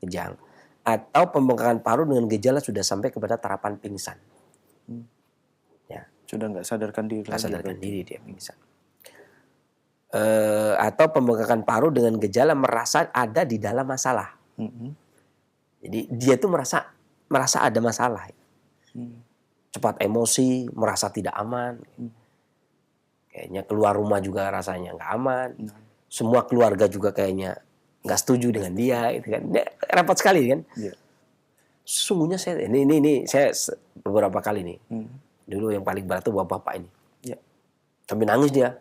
Kejang. Atau pembengkakan paru dengan gejala sudah sampai kepada tarapan pingsan. Ya. Sudah nggak sadarkan diri Nggak lagi. sadarkan diri dia pingsan. Atau pembengkakan paru dengan gejala merasa ada di dalam masalah. Jadi dia tuh merasa ada masalah. Cepat emosi, merasa tidak aman. Kayaknya keluar rumah juga rasanya nggak aman. Semua keluarga juga kayaknya nggak setuju dengan dia, gitu kan. Dia repot sekali kan. Iya. Sesungguhnya saya ini saya beberapa kali nih. Dulu yang paling berat tuh bapak ini. Iya. Sampai nangis dia.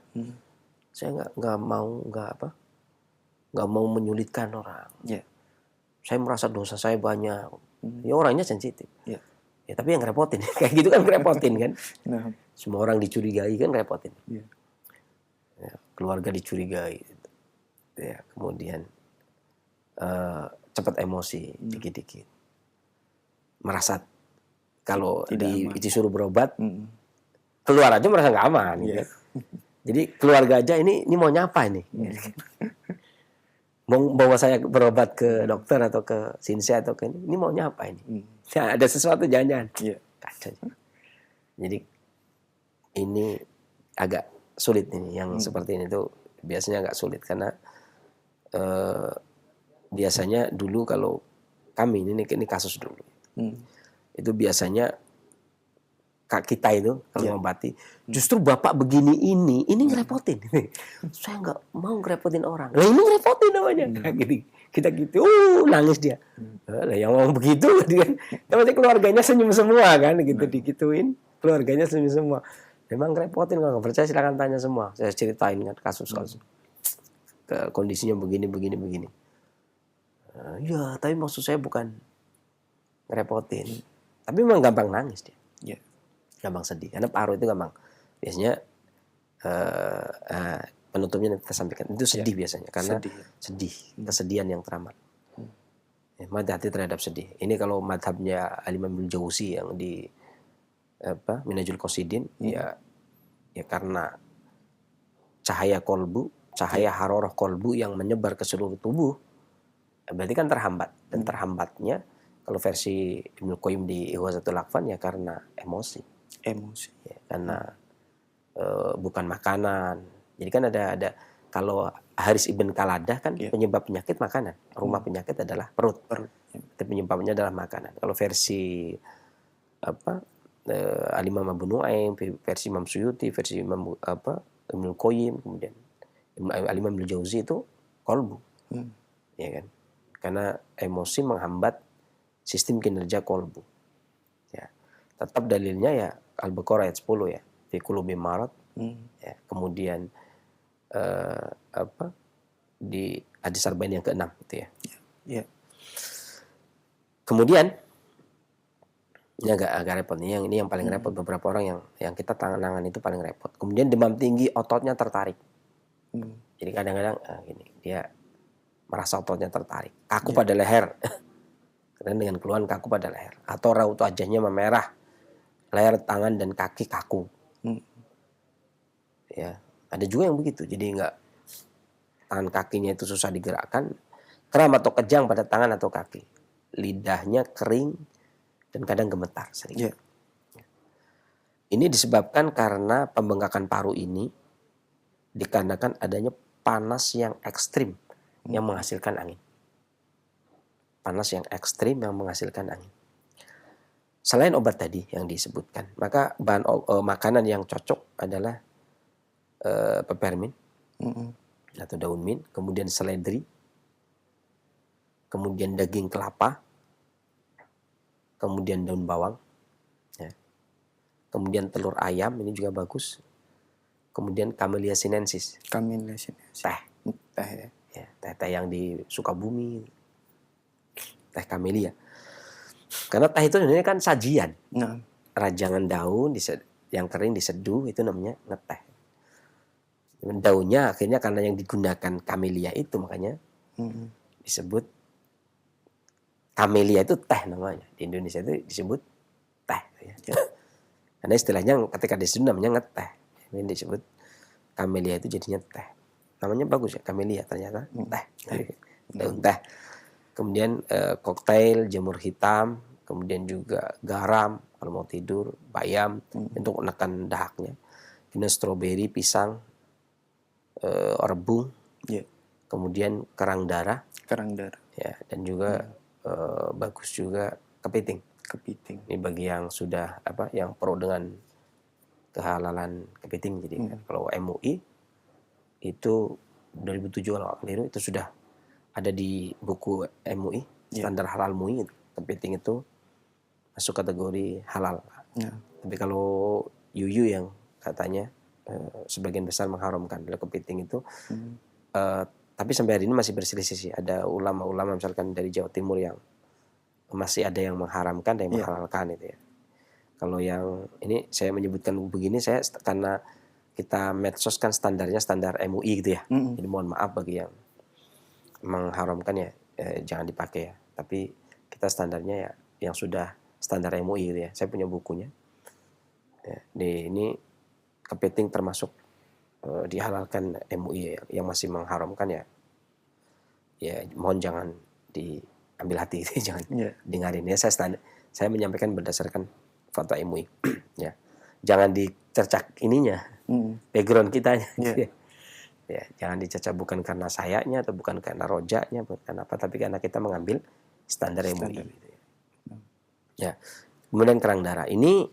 Saya nggak mau menyulitkan orang. Iya. Saya merasa dosa saya banyak. Ya orangnya sensitif. Iya. Ya tapi yang repotin kayak gitu kan repotin kan. Nah. Semua orang dicurigai kan repotin. Iya. Ya, keluarga dicurigai. Ya, kemudian cepat emosi dikit-dikit. Merasa kalau disuruh berobat keluar aja merasa nggak aman. Gitu. Jadi keluarga aja ini mau nyapa ini. Mau bawa saya berobat ke dokter atau ke sinse atau ke ini mau nyapa ini. Ya, ada sesuatu jangan-jangan. Iya. Jadi ini agak sulit ini yang seperti ini tuh biasanya agak sulit karena biasanya dulu kalau kami ini kasus dulu itu biasanya kita itu kalau mengobati justru bapak begini ini ngerepotin. Saya nggak mau ngerepotin orang. Nah ini ngerepotin namanya. Kita gitu, nangis dia. Lah yang ngomong begitu kan, tapi keluarganya senyum semua kan, gitu digituin, keluarganya senyum semua. Memang ngerepotin, kalau nggak percaya silakan tanya semua. Saya ceritain kan kasus-kasus. Kondisinya begini. Ya, tapi maksud saya bukan ngerepotin. Tapi memang gampang nangis dia. Iya. Gampang sedih. Karena paru itu gampang. Biasanya penutupnya kita sampaikan. Itu sedih biasanya. Karena sedih. Kesedihan yang teramat. Ya, hati terhadap sedih. Ini kalau madhabnya Al-Imam Ibnu Jauzi yang di Minhajul Qasidin, ya karena cahaya kolbu, cahaya haroroh kolbu yang menyebar ke seluruh tubuh, berarti kan terhambat. Dan terhambatnya kalau versi Ibnu Qayyim di Ighazatul Lahfan ya karena emosi. Ya, karena bukan makanan. Jadi kan ada kalau Haris Ibn Qaladah kan penyebab penyakit makanan. Rumah penyakit adalah perut. Tapi penyebabnya adalah makanan. Kalau versi Al-Imam Abu Nu'aim, versi Imam Suyuti, versi Imam Ibnu Qayyim, kemudian Al-Imam Ibnu Jauzi itu kolbu. Ya kan? Karena emosi menghambat sistem kinerja kolbu. Ya. Tetap dalilnya ya Al-Baqarah ayat 10 ya. Fi qulubi marad. Ya. Kemudian di hadis Arba'in yang ke-6 itu ya. Ya. Kemudian ini agak repot nih. Ini yang paling repot, beberapa orang yang kita tangan itu paling repot. Kemudian demam tinggi, ototnya tertarik. Jadi kadang-kadang gini, dia merasa ototnya tertarik, kaku Ya. pada leher. Kadang dengan keluhan kaku pada leher, atau raut wajahnya memerah, leher, tangan dan kaki kaku. Hmm. Ya, ada juga yang begitu. Jadi nggak, tangan kakinya itu susah digerakkan, kram atau kejang pada tangan atau kaki, lidahnya kering dan kadang gemetar sering. Ya. Ini disebabkan karena pembengkakan paru ini dikarenakan adanya panas yang ekstrim yang menghasilkan angin. Panas yang ekstrim yang menghasilkan angin. Selain obat tadi yang disebutkan, maka bahan makanan yang cocok adalah peppermint Hmm. atau daun mint, kemudian seledri, kemudian daging kelapa, kemudian daun bawang, ya. Kemudian telur ayam, ini juga bagus. Kemudian Camellia sinensis, Camellia sinensis. teh, Teh ya. ya, teh yang di Sukabumi, teh Camellia. Karena teh itu sebenarnya kan sajian, Nah. rajangan daun yang kering diseduh, itu namanya ngeteh. Daunnya akhirnya karena yang digunakan Camellia itu, makanya Hmm. disebut Camellia, itu teh namanya. Di Indonesia itu disebut teh. Ya. Karena istilahnya ketika diseduh namanya ngeteh. Ini disebut Camellia itu jadinya teh. Namanya bagus ya, Camellia ternyata teh. Daun teh. Kemudian koktail, jamur hitam, kemudian juga garam kalau mau tidur, bayam untuk menekan dahaknya. Kemudian stroberi, pisang, rebung, Ya. kemudian kerang darah, Kerang darah. ya, dan juga bagus juga kepiting. Kepiting. Ini bagi yang sudah yang pro dengan kehalalan kepiting. Jadi kalau MUI itu 2007 kalau nggak keliru, itu sudah ada di buku MUI, standar halal MUI, kepiting itu masuk kategori halal. Ya. Tapi kalau Yuyu yang katanya sebagian besar mengharamkan kepiting itu, tapi sampai hari ini masih berselisih sih. Ada ulama-ulama misalkan dari Jawa Timur yang masih ada yang mengharamkan, ada yang menghalalkan itu ya. Kalau yang ini saya menyebutkan begini, saya karena kita medsos kan standarnya standar MUI gitu ya. Jadi mohon maaf bagi yang mengharamkan ya, jangan dipakai ya. Tapi kita standarnya ya yang sudah standar MUI gitu ya. Saya punya bukunya. Ya, ini kepiting termasuk dihalalkan MUI ya. Yang masih mengharamkan ya mohon jangan diambil hati gitu, jangan dengarin ya. Saya menyampaikan berdasarkan fatwa MUI. Ya. Jangan dicercak ininya, background kitanya. Ya, jangan dicacah bukan karena sayanya atau bukan karena rojaknya, bukan apa, tapi karena kita mengambil standar MUI. Gitu ya. Ya. Kemudian kerang darah ini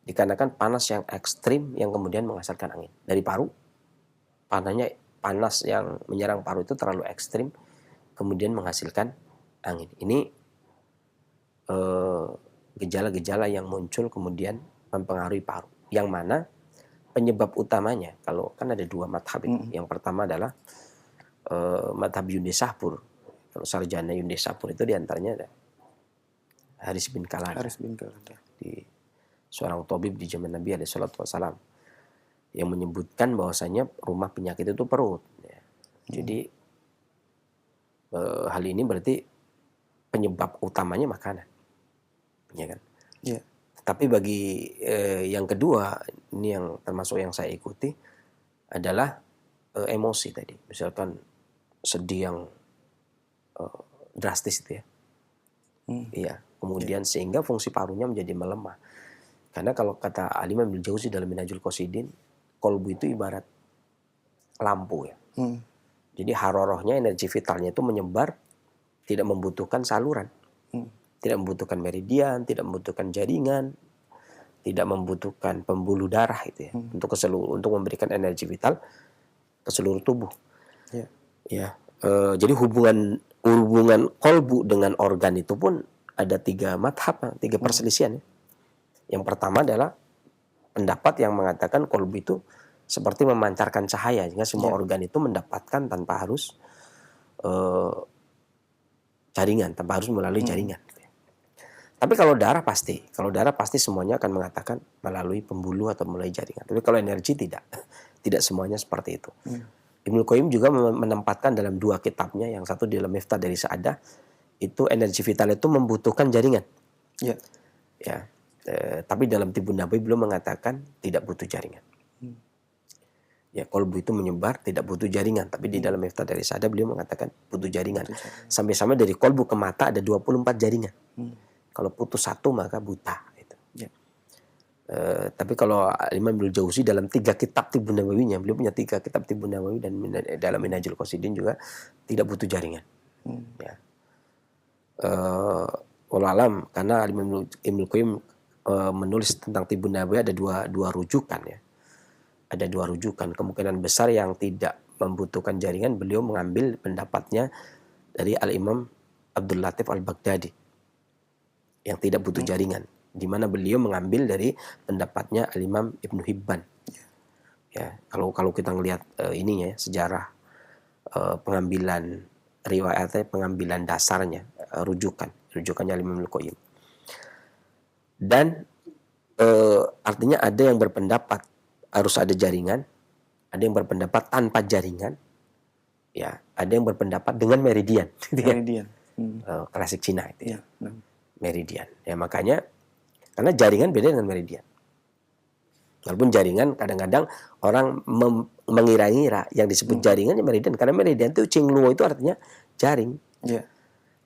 dikarenakan panas yang ekstrim yang kemudian menghasilkan angin dari paru. Panas yang menyerang paru itu terlalu ekstrim, kemudian menghasilkan angin. Ini gejala-gejala yang muncul kemudian mempengaruhi paru. Yang mana penyebab utamanya, kalau kan ada dua madhab itu. Yang pertama adalah madhab Yunde Sahpur. Kalau sarjana Yunde Sahpur itu diantaranya ada Haris bin Kalada. Di seorang tabib di zaman Nabi alaihi salatu wasalam yang menyebutkan bahwasanya rumah penyakit itu perut. Ya. Jadi hal ini berarti penyebab utamanya makanan, ya kan? Ya. Tapi bagi yang kedua, ini yang termasuk yang saya ikuti adalah emosi tadi. Misalkan sedih yang drastis itu ya. Iya. Kemudian sehingga fungsi parunya menjadi melemah. Karena kalau kata Al-Imam Ibnu Jauzi dalam Minhajul Qasidin, kolbu itu ibarat lampu ya. Jadi harorohnya, energi vitalnya itu menyebar, tidak membutuhkan saluran. Tidak membutuhkan meridian, tidak membutuhkan jaringan, tidak membutuhkan pembuluh darah itu ya, untuk memberikan energi vital ke seluruh tubuh. Ya. Jadi hubungan kolbu dengan organ itu pun ada 3 madhab, 3 perselisihan. Ya. Yang pertama adalah pendapat yang mengatakan kolbu itu seperti memancarkan cahaya, sehingga semua organ itu mendapatkan tanpa harus jaringan, tanpa harus melalui jaringan. Tapi kalau darah pasti semuanya akan mengatakan melalui pembuluh atau melalui jaringan. Tapi kalau energi tidak semuanya seperti itu. Ibnu Qayyim juga menempatkan dalam 2 kitabnya, yang satu di dalam Miftah dari Sa'adah, itu energi vital itu membutuhkan jaringan. Ya. Ya. Tapi dalam Tibbun Nabawi belum mengatakan tidak butuh jaringan. Ya, kolbu itu menyebar tidak butuh jaringan, tapi di dalam Miftah dari Sa'adah beliau mengatakan butuh jaringan. Sampai-sampai dari kolbu ke mata ada 24 jaringan. Kalau putus satu maka buta. Gitu. Ya. Tapi kalau Imam Ibnu Jauzi dalam 3 kitab Tibbun Nabawinya, beliau punya 3 kitab Tibbun Nabawi dan dalam Minhajul Qasidin juga tidak butuh jaringan. Ya. Wallahu alam, karena Ibnu Qayyim menulis tentang Tibbun Nabawi ada dua rujukan ya. Ada 2 rujukan. Kemungkinan besar yang tidak membutuhkan jaringan beliau mengambil pendapatnya dari Al-Imam Abdul Latif Al-Baghdadi yang tidak butuh jaringan, di mana beliau mengambil dari pendapatnya Al-Imam Ibnu Hibban. Ya, kalau kita ngelihat ininya ya, sejarah pengambilan riwayatnya, pengambilan dasarnya, rujukannya Imam Al-Qayyim. Dan artinya ada yang berpendapat harus ada jaringan, ada yang berpendapat tanpa jaringan, ya, ada yang berpendapat dengan meridian, gitu Meridian. klasik Cina itu, Ya. meridian. Ya makanya karena jaringan beda dengan meridian. Walaupun jaringan kadang-kadang orang mengira-ngira yang disebut jaringan ya meridian, karena meridian itu Qingluo itu artinya jaring. Ya.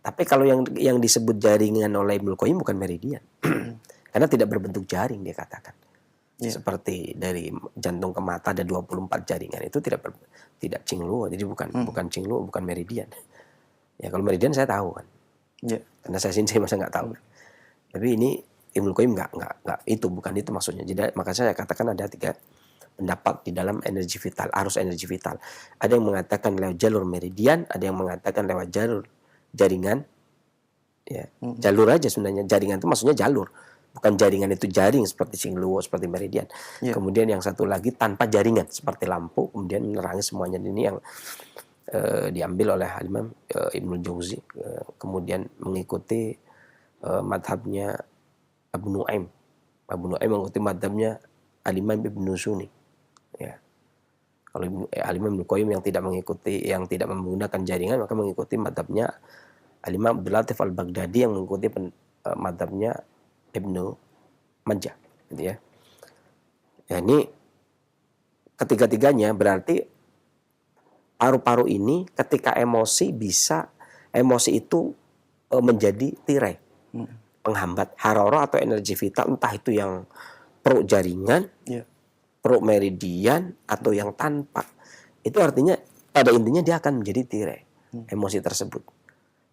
Tapi kalau yang disebut jaringan oleh Ibnu Qayyim bukan meridian, karena tidak berbentuk jaring dia katakan. Ya. Seperti dari jantung ke mata ada 24 jaringan, itu tidak Qingluo, jadi bukan Qingluo, bukan meridian. Ya kalau meridian saya tahu kan, Ya. karena saya sini masa nggak tahu. Tapi ini Ibnu Qayyim nggak itu, bukan itu maksudnya. Jadi maka saya katakan ada 3 pendapat di dalam energi vital, arus energi vital. Ada yang mengatakan lewat jalur meridian, ada yang mengatakan lewat jalur jaringan. Ya, jalur aja sebenarnya. Jaringan itu maksudnya jalur. Bukan jaringan itu jaring seperti Qingluo, seperti meridian. Ya. Kemudian yang satu lagi tanpa jaringan seperti lampu, kemudian menerangi semuanya. Ini yang diambil oleh Imam Ibnu Jauzi, kemudian mengikuti madhabnya Abu Nuaim. Abu Nuaim mengikuti madhabnya Al-Imam Ibnu Sunni. Ya. Kalau Al-Imam Ibnu Qayyim yang tidak menggunakan jaringan, maka mengikuti madhabnya Al-Imam Abdul Latif Al-Baghdadi yang mengikuti madhabnya Ibnu Majah, gitu ya. Ya, ini ketiga-tiganya berarti paru-paru ini ketika emosi itu menjadi tirai, penghambat haroroh atau energi vital, entah itu yang pro jaringan, pro meridian atau yang tanpa. Itu artinya pada intinya dia akan menjadi tirai emosi tersebut,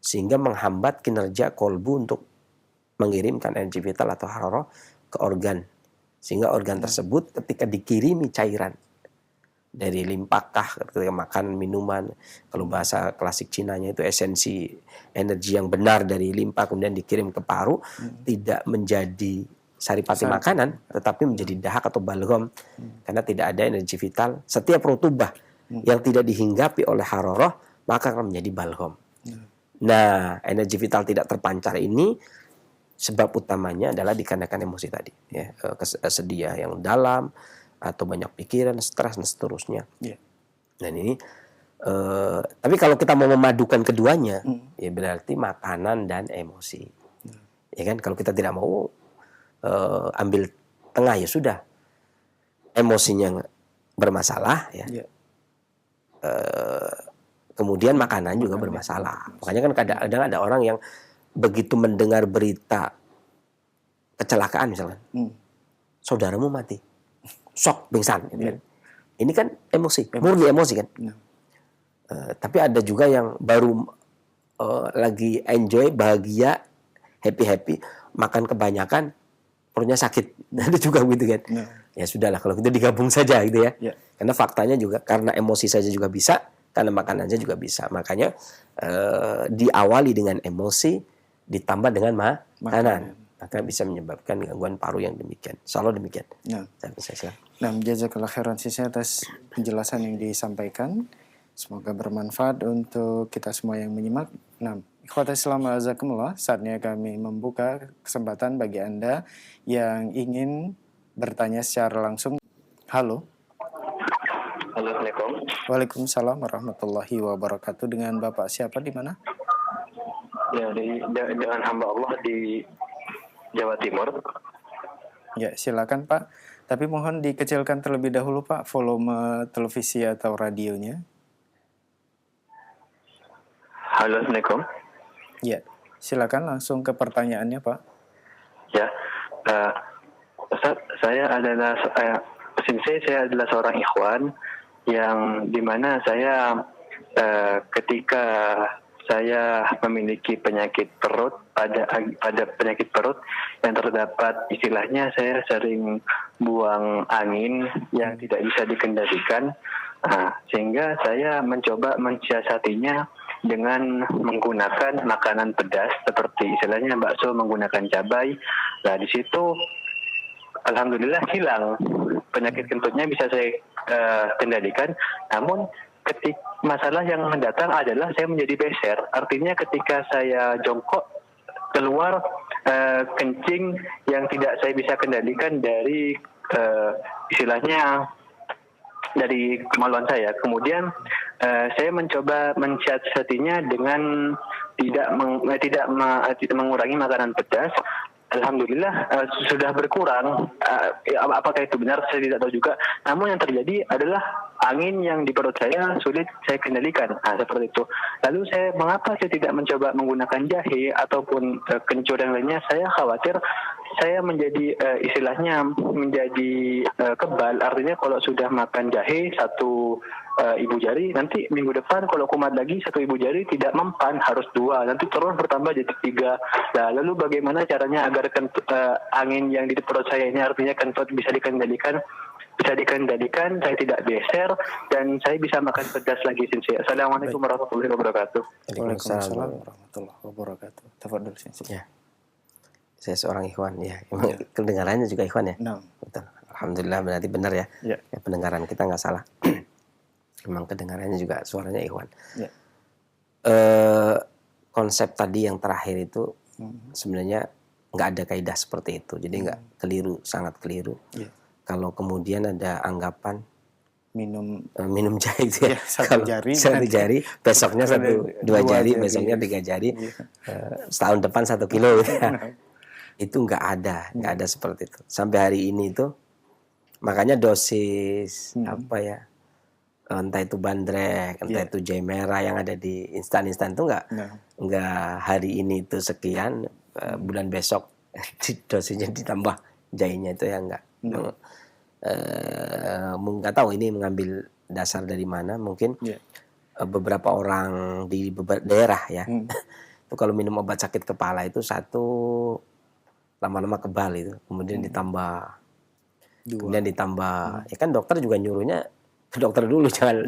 sehingga menghambat kinerja kolbu untuk mengirimkan energi vital atau haroroh ke organ, sehingga organ tersebut ketika dikirimi cairan dari limpakah, ketika makan minuman, kalau bahasa klasik Cinanya itu esensi energi yang benar dari limpa kemudian dikirim ke paru, tidak menjadi saripati makanan, tetapi menjadi dahak atau balgham, karena tidak ada energi vital. Setiap rutubah yang tidak dihinggapi oleh haroroh maka akan menjadi balgham. Nah, energi vital tidak terpancar ini sebab utamanya adalah dikarenakan emosi tadi, ya, kesedihan yang dalam atau banyak pikiran, stres dan seterusnya. Dan ini tapi kalau kita mau memadukan keduanya, ya berarti makanan dan emosi. Ya kan, kalau kita tidak mau ambil tengah, ya sudah, emosinya bermasalah, ya. Kemudian makanan juga bermasalah. Makanya kan kadang-kadang ada orang yang begitu mendengar berita kecelakaan misalkan, saudaramu mati, shock, pingsan, gitu kan. Ini kan emosi, murni emosi kan. Tapi ada juga yang baru lagi enjoy, bahagia, happy, makan kebanyakan, perutnya sakit. Ada juga gitu kan. Ya sudahlah, kalau itu digabung saja gitu ya. Karena faktanya juga karena emosi saja juga bisa, karena makan aja juga bisa. Makanya diawali dengan emosi, ditambah dengan makanan, maka bisa menyebabkan gangguan paru yang demikian. Insyaallah demikian. Nah, jazakallah khairan sisnya atas penjelasan yang disampaikan. Semoga bermanfaat untuk kita semua yang menyimak. Nah, ikhwatal Islam azakumullah, saatnya kami membuka kesempatan bagi Anda yang ingin bertanya secara langsung. Halo. Halo, Assalamualaikum. Waalaikumsalam warahmatullahi wabarakatuh. Dengan Bapak siapa di mana? Ya, dengan hamba Allah di Jawa Timur. Ya, silakan Pak. Tapi mohon dikecilkan terlebih dahulu Pak volume televisi atau radionya. Halo, Assalamualaikum. Ya, silakan langsung ke pertanyaannya Pak. Ya, Ustaz, saya adalah seorang ikhwan yang dimana saya ketika saya memiliki penyakit perut, pada penyakit perut yang terdapat istilahnya saya sering buang angin yang tidak bisa dikendalikan, sehingga saya mencoba mensiasatinya dengan menggunakan makanan pedas seperti istilahnya bakso menggunakan cabai. Nah, di situ alhamdulillah hilang penyakit kentutnya, bisa saya kendalikan. Namun masalah yang mendatang adalah saya menjadi beser. Artinya ketika saya jongkok keluar kencing yang tidak saya bisa kendalikan dari istilahnya dari kemaluan saya. Kemudian saya mencoba mensiasatinya dengan tidak mengurangi makanan pedas. Alhamdulillah sudah berkurang. Apakah itu benar saya tidak tahu juga. Namun yang terjadi adalah angin yang di perut saya sulit saya kendalikan. Seperti itu. Lalu mengapa saya tidak mencoba menggunakan jahe ataupun kencur yang lainnya? Saya khawatir saya menjadi istilahnya menjadi kebal. Artinya kalau sudah makan jahe satu ibu jari, nanti minggu depan kalau kumat lagi satu ibu jari tidak mempan, harus 2, nanti terus bertambah jadi 3. Nah, lalu bagaimana caranya agar angin yang di perut saya ini, artinya kentut, bisa dikendalikan, saya tidak beser dan saya bisa makan pedas lagi. Assalamualaikum warahmatullahi wabarakatuh. Waalaikumsalam warahmatullahi wabarakatuh. Tafadhol Sensei. Ya. Saya seorang ikhwan ya. Emang kedengarannya juga ikhwan ya? Nah. Betul. Alhamdulillah berarti benar ya. Ya. Pendengaran kita nggak salah. Memang kedengarannya juga suaranya ikhwan. Ya. Konsep tadi yang terakhir itu sebenarnya nggak ada kaidah seperti itu. Jadi nggak keliru, sangat keliru. Ya. Kalau kemudian ada anggapan minum jahe itu ya, satu jari, besoknya dua jari, besoknya 3 jari, setahun depan 1 kilo gitu ya. Itu nggak ada seperti itu. Sampai hari ini itu makanya dosis entah itu bandrek, entah itu jahe merah yang ada di instan itu nggak hari ini itu sekian, bulan besok dosisnya ditambah jahenya itu ya nggak. Nggak tahu ini mengambil dasar dari mana. Mungkin beberapa orang di beberapa daerah ya itu kalau minum obat sakit kepala itu satu lama-lama kebal itu, kemudian ditambah 2. Kemudian ditambah ya kan dokter juga nyuruhnya ke dokter dulu, jangan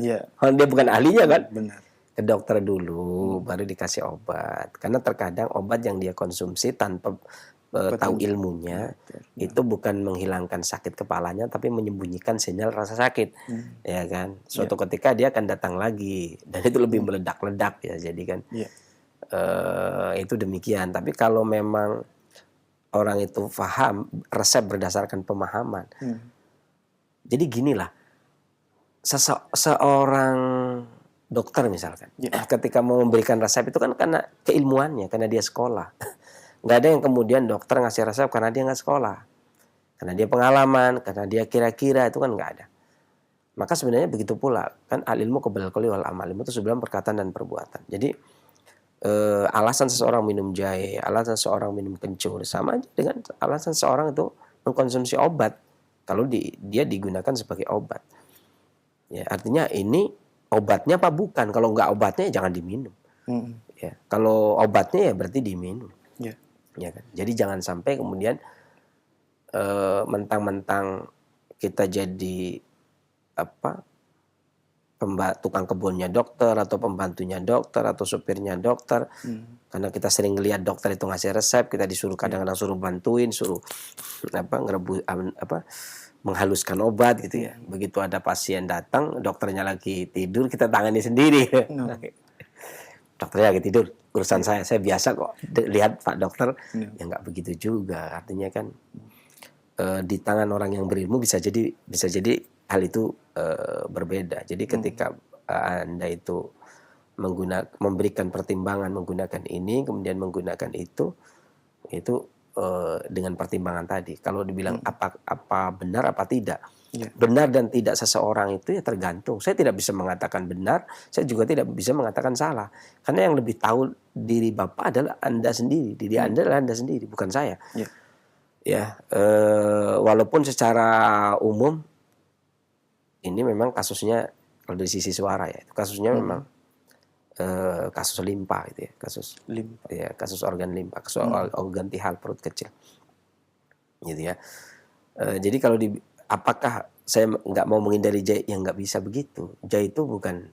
dia bukan ahlinya kan. Benar. Ke dokter dulu baru dikasih obat, karena terkadang obat yang dia konsumsi tanpa tahu ilmunya itu bukan menghilangkan sakit kepalanya tapi menyembunyikan sinyal rasa sakit, ya kan. Suatu ketika dia akan datang lagi dan itu lebih meledak-ledak ya, jadi kan itu demikian. Tapi kalau memang orang itu paham resep berdasarkan pemahaman, jadi ginilah, seorang dokter misalkan ketika mau memberikan resep itu kan karena keilmuannya, karena dia sekolah. Nggak ada yang kemudian dokter ngasih resep karena dia nggak sekolah, karena dia pengalaman, karena dia kira-kira, itu kan nggak ada. Maka sebenarnya begitu pula kan, al ilmu qabla al qawli wal amal, ilmu itu sebelum perkataan dan perbuatan. Jadi alasan seseorang minum jahe, alasan seseorang minum kencur sama aja dengan alasan seseorang itu mengkonsumsi obat kalau dia digunakan sebagai obat. Ya, artinya ini obatnya apa bukan? Kalau nggak obatnya ya jangan diminum. Ya, kalau obatnya ya berarti diminum. Ya kan? Jadi jangan sampai kemudian mentang-mentang kita jadi tukang kebunnya dokter atau pembantunya dokter atau supirnya dokter, karena kita sering lihat dokter itu ngasih resep, kita disuruh kadang-kadang suruh bantuin, suruh menghaluskan obat gitu ya. Begitu ada pasien datang, dokternya lagi tidur, kita tangani sendiri. Dokternya lagi tidur, urusan saya biasa kok lihat Pak Dokter. Ya nggak begitu juga, artinya kan di tangan orang yang berilmu bisa jadi hal itu berbeda. Jadi ketika Anda itu memberikan pertimbangan menggunakan ini, kemudian menggunakan itu dengan pertimbangan tadi. Kalau dibilang apa benar apa tidak, benar dan tidak seseorang itu ya tergantung. Saya tidak bisa mengatakan benar, saya juga tidak bisa mengatakan salah. Karena yang lebih tahu diri Bapak adalah Anda sendiri, diri Anda adalah Anda sendiri, bukan saya. Ya, walaupun secara umum ini memang kasusnya kalau dari sisi suara ya, kasusnya memang kasus limpa gitu ya, kasus organ limpa, kasus organ tihal perut kecil, gitu ya. Jadi kalau apakah saya nggak mau menghindari jahe? Ya nggak bisa begitu. Jahe itu bukan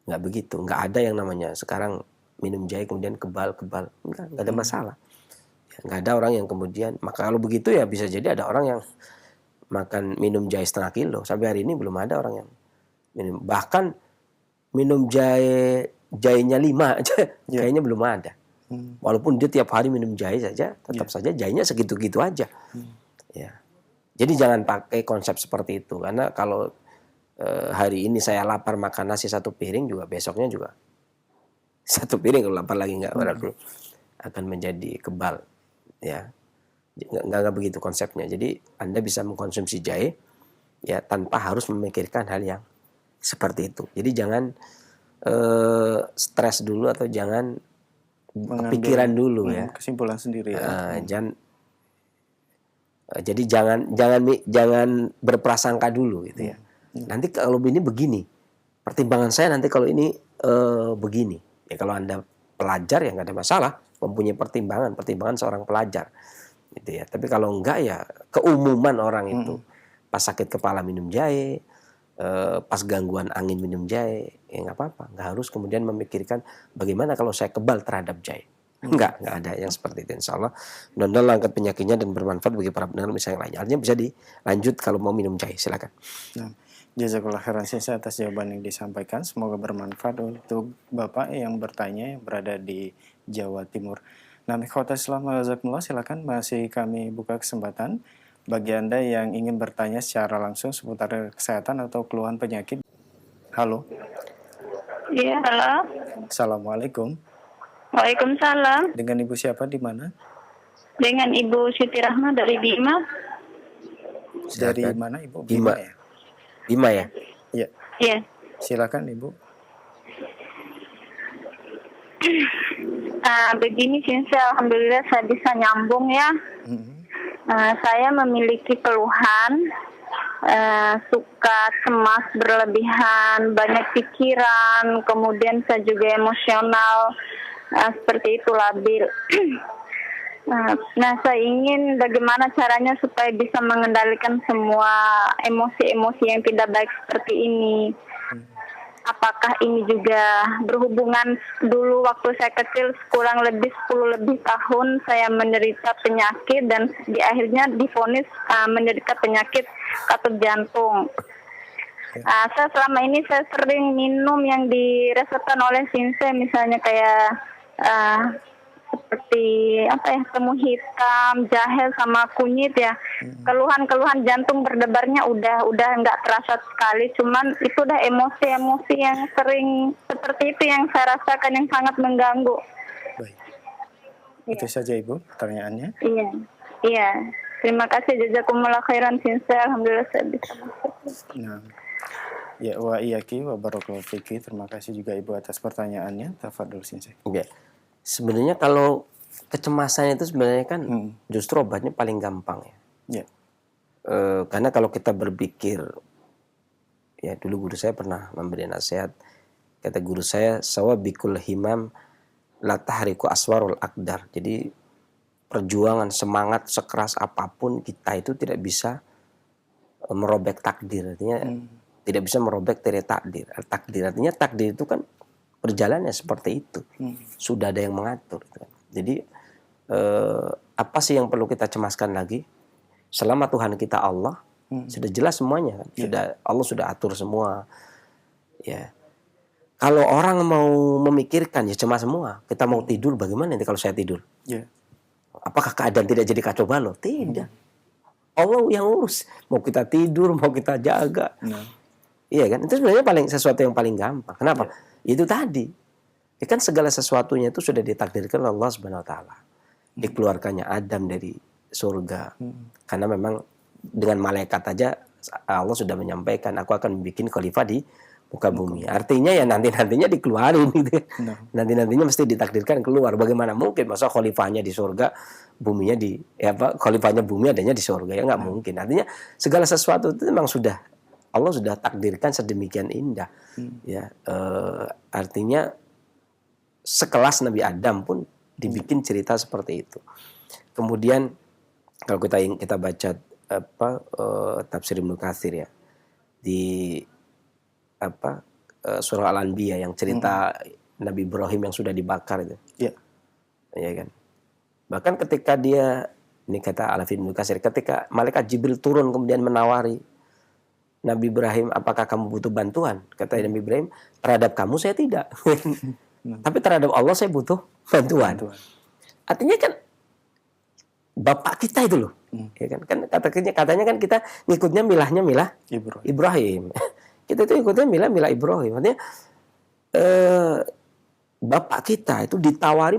nggak begitu, nggak ada yang namanya sekarang minum jahe kemudian kebal, nggak ada masalah. Ya, nggak ada orang yang kemudian, maka kalau begitu ya bisa jadi ada orang yang minum jahe setengah kilo. Sampai hari ini belum ada orang yang minum, bahkan minum jahenya 5 aja kayaknya belum ada. Walaupun dia tiap hari minum jahe saja, tetap saja jahenya segitu-gitu aja. Ya. Jadi jangan pakai konsep seperti itu, karena kalau hari ini saya lapar makan nasi 1 piring, juga besoknya juga 1 piring, kalau lapar lagi nggak akan menjadi kebal. Ya, nggak begitu konsepnya. Jadi Anda bisa mengkonsumsi jahe ya tanpa harus memikirkan hal yang seperti itu. Jadi jangan stres dulu atau jangan pikiran dulu ya. Kesimpulan sendiri ya. Jadi jangan berprasangka dulu gitu ya. Nanti kalau ini begini, pertimbangan saya nanti kalau ini begini. Ya kalau Anda pelajar ya nggak ada masalah, mempunyai pertimbangan seorang pelajar gitu ya. Tapi kalau enggak ya keumuman orang itu pas sakit kepala minum jahe, pas gangguan angin minum jahe, ya nggak apa-apa. Nggak harus kemudian memikirkan bagaimana kalau saya kebal terhadap jahe. Nggak ada yang seperti itu, insya Allah. Mudah-mudahan angkat penyakitnya dan bermanfaat bagi para pendengar misalnya yang lainnya. Artinya bisa dilanjut kalau mau minum jahe, silakan. Jazakallah khairan Sensei atas jawaban yang disampaikan. Semoga bermanfaat untuk Bapak yang bertanya yang berada di Jawa Timur. Nah, ikhwatal Islam jazakumullah, silakan masih kami buka kesempatan bagi Anda yang ingin bertanya secara langsung seputar kesehatan atau keluhan penyakit. Halo. Iya, halo. Assalamualaikum. Waalaikumsalam. Dengan Ibu siapa di mana? Dengan Ibu Siti Rahma dari Bima. Dari mana Ibu? Bima ya? Bima ya? Iya. Iya. Silakan Ibu. Begini Sensei, alhamdulillah saya bisa nyambung ya. Saya memiliki keluhan, suka cemas berlebihan, banyak pikiran, kemudian saya juga emosional, seperti itu labil. Nah, saya ingin bagaimana caranya supaya bisa mengendalikan semua emosi-emosi yang tidak baik seperti ini. Apakah ini juga berhubungan dulu waktu saya kecil kurang lebih 10 lebih tahun saya menderita penyakit dan di akhirnya divonis menderita penyakit katup jantung. Saya selama ini saya sering minum yang diresepkan oleh Sensei, misalnya kayak seperti temu hitam, jahe sama kunyit ya. Keluhan-keluhan jantung berdebarnya udah nggak terasa sekali, cuman itu udah emosi-emosi yang sering seperti itu yang saya rasakan yang sangat mengganggu. Baik. Itu saja Ibu pertanyaannya. Iya. Terima kasih, jazakumullah khairan Sensei. Alhamdulillah saya bisa masuk. Nah. Ya, wa iyaki wa barakallahu fiki. Terima kasih juga Ibu atas pertanyaannya. Tafadhol Sensei. Oke. Sebenarnya kalau kecemasan itu sebenarnya kan justru obatnya paling gampang ya. Karena kalau kita berpikir, ya dulu guru saya pernah memberi nasihat, kata guru saya, sawabikul himam la tahriku aswarul akdar. Jadi perjuangan semangat sekeras apapun kita itu tidak bisa merobek takdir. Artinya tidak bisa merobek takdir. Artinya takdir itu kan berjalannya seperti itu. Sudah ada yang mengatur. Jadi apa sih yang perlu kita cemaskan lagi? Selama Tuhan kita Allah, sudah jelas semuanya kan. Allah sudah atur semua. Ya. Kalau orang mau memikirkan ya cemas semua. Kita mau tidur, bagaimana nanti kalau saya tidur? Apakah keadaan tidak jadi kacau balau? Tidak. Allah yang urus. Mau kita tidur, mau kita jaga. Nah. Iya kan? Itu sebenarnya sesuatu yang paling gampang. Kenapa? Itu tadi. Ya kan segala sesuatunya itu sudah ditakdirkan oleh Allah Subhanahu wa taala. Dikeluarkannya Adam dari surga. Karena memang dengan malaikat aja Allah sudah menyampaikan, aku akan bikin khalifah di muka bumi. Artinya ya nanti-nantinya dikeluarin gitu. Nanti-nantinya mesti ditakdirkan keluar. Bagaimana mungkin masa khalifahnya di surga, buminya khalifahnya bumi adanya di surga, ya nggak mungkin. Artinya segala sesuatu itu memang Allah sudah takdirkan sedemikian indah. Ya, artinya sekelas Nabi Adam pun dibikin cerita seperti itu. Kemudian kalau kita baca tafsir Ibnu Katsir ya, di surah Al-Anbiya yang cerita Nabi Ibrahim yang sudah dibakar itu. Iya. Ya kan. Bahkan ketika ini kata Al-Hafidz Ibnu Katsir, ketika malaikat Jibril turun kemudian menawari Nabi Ibrahim, apakah kamu butuh bantuan? Kata Nabi Ibrahim, terhadap kamu saya tidak. Tapi terhadap Allah saya butuh bantuan. Artinya kan bapak kita itu loh. Ya kan katanya kan kita ngikutnya milah Ibrahim. Kita itu ikutnya milah Ibrahim. Artinya bapak kita itu ditawari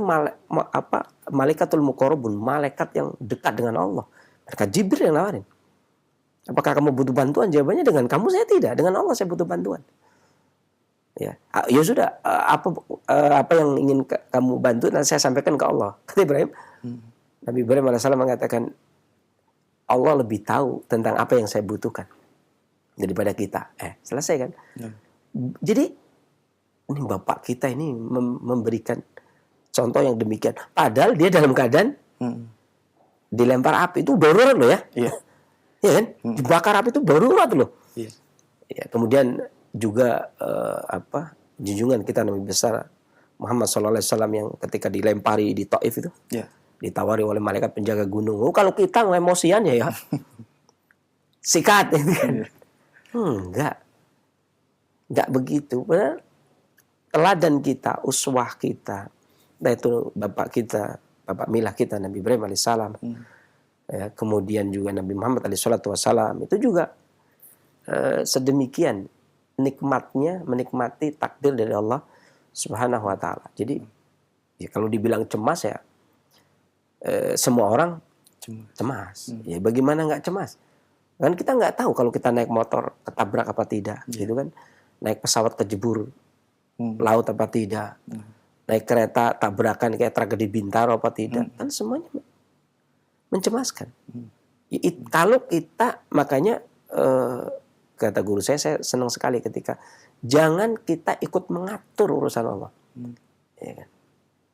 malaikatul muqarrabun, malaikat yang dekat dengan Allah. Malaikat Jibril yang nawarin. Apakah kamu butuh bantuan? Jawabannya dengan kamu saya tidak, dengan Allah saya butuh bantuan. Ya sudah, apa yang ingin kamu bantu nanti saya sampaikan ke Allah. Kata Ibrahim, Nabi Ibrahim AS mengatakan, Allah lebih tahu tentang apa yang saya butuhkan daripada kita. Selesai kan? Jadi ini bapak kita ini memberikan contoh yang demikian. Padahal dia dalam keadaan dilempar api itu darurat loh ya. Iya kan? Dibakar api itu darurat loh. Iya. Ya, kemudian juga junjungan kita Nabi besar Muhammad SAW yang ketika dilempari di Taif itu, ditawari oleh malaikat penjaga gunung. Kalau kita emosian ya sikat itu kan. Enggak begitu. Benar. Teladan kita, uswah kita, yaitu bapak kita, bapak milah kita Nabi Ibrahim alaihissalam. Ya, kemudian juga Nabi Muhammad alaihissalam itu juga sedemikian nikmatnya menikmati takdir dari Allah Subhanahu wa taala. Jadi ya kalau dibilang cemas ya semua orang cemas. Ya bagaimana nggak cemas? Kan kita nggak tahu kalau kita naik motor ketabrak apa tidak, gitu kan? Naik pesawat kejebur laut apa tidak? Naik kereta tabrakan kayak tragedi Bintaro apa tidak? Kan semuanya mencemaskan. Kalau kita makanya kata guru saya senang sekali ketika jangan kita ikut mengatur urusan Allah. Ya kan?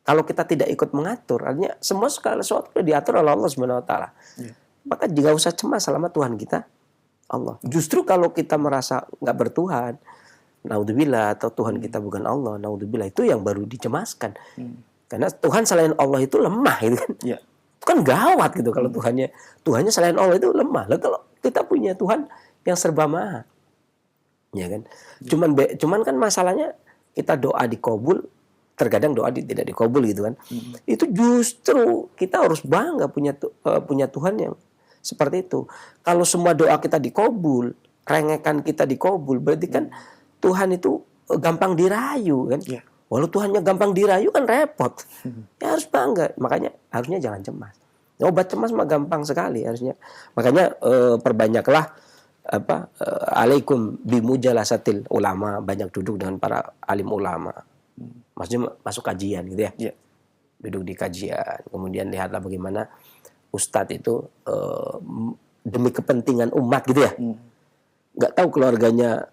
Kalau kita tidak ikut mengatur, artinya semua segala sesuatu diatur oleh Allah Subhanahu wa taala. Maka jangan usah cemas selama Tuhan kita Allah. Justru kalau kita merasa nggak bertuhan, naudzubillah, atau Tuhan kita bukan Allah, naudzubillah, itu yang baru dicemaskan. Karena Tuhan selain Allah itu lemah, gitu kan? Itu kan gawat gitu kalau Tuhannya selain Allah itu lemah. Lalu kalau kita punya Tuhan yang serba maha, ya kan? Cuman kan masalahnya kita doa dikabul, terkadang doa tidak dikabul gitu kan? Itu justru kita harus bangga punya Tuhan yang seperti itu. Kalau semua doa kita dikabul, rengekan kita dikabul, berarti kan Tuhan itu gampang dirayu kan? Walau Tuhannya gampang dirayu kan repot. Ya harus bangga. Makanya harusnya jangan cemas. Obat cemas mah gampang sekali harusnya. Makanya perbanyaklah alaikum bimujalasatil ulama, banyak duduk dengan para alim ulama. Maksudnya masuk kajian gitu ya. Duduk di kajian. Kemudian lihatlah bagaimana ustadz itu demi kepentingan umat gitu ya. Nggak tahu keluarganya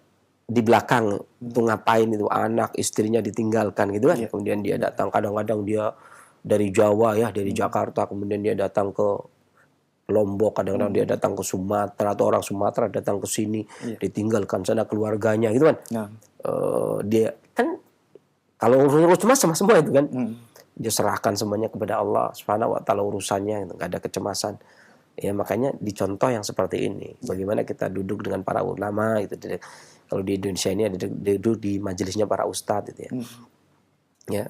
di belakang itu ngapain, itu anak istrinya ditinggalkan gitu kan. Kemudian dia datang, kadang-kadang dia dari Jawa ya, dari Jakarta, kemudian dia datang ke Lombok, kadang-kadang dia datang ke Sumatera, atau orang Sumatera datang ke sini, ditinggalkan sana keluarganya gitu kan. Dia kan kalau urus cemas sama semua itu kan. Dia serahkan semuanya kepada Allah Subhanahu wa taala urusannya, nggak ada kecemasan. Ya makanya dicontoh yang seperti ini. Bagaimana kita duduk dengan para ulama gitu. Kalau di Indonesia ini ada duduk di majelisnya para ustadz gitu ya.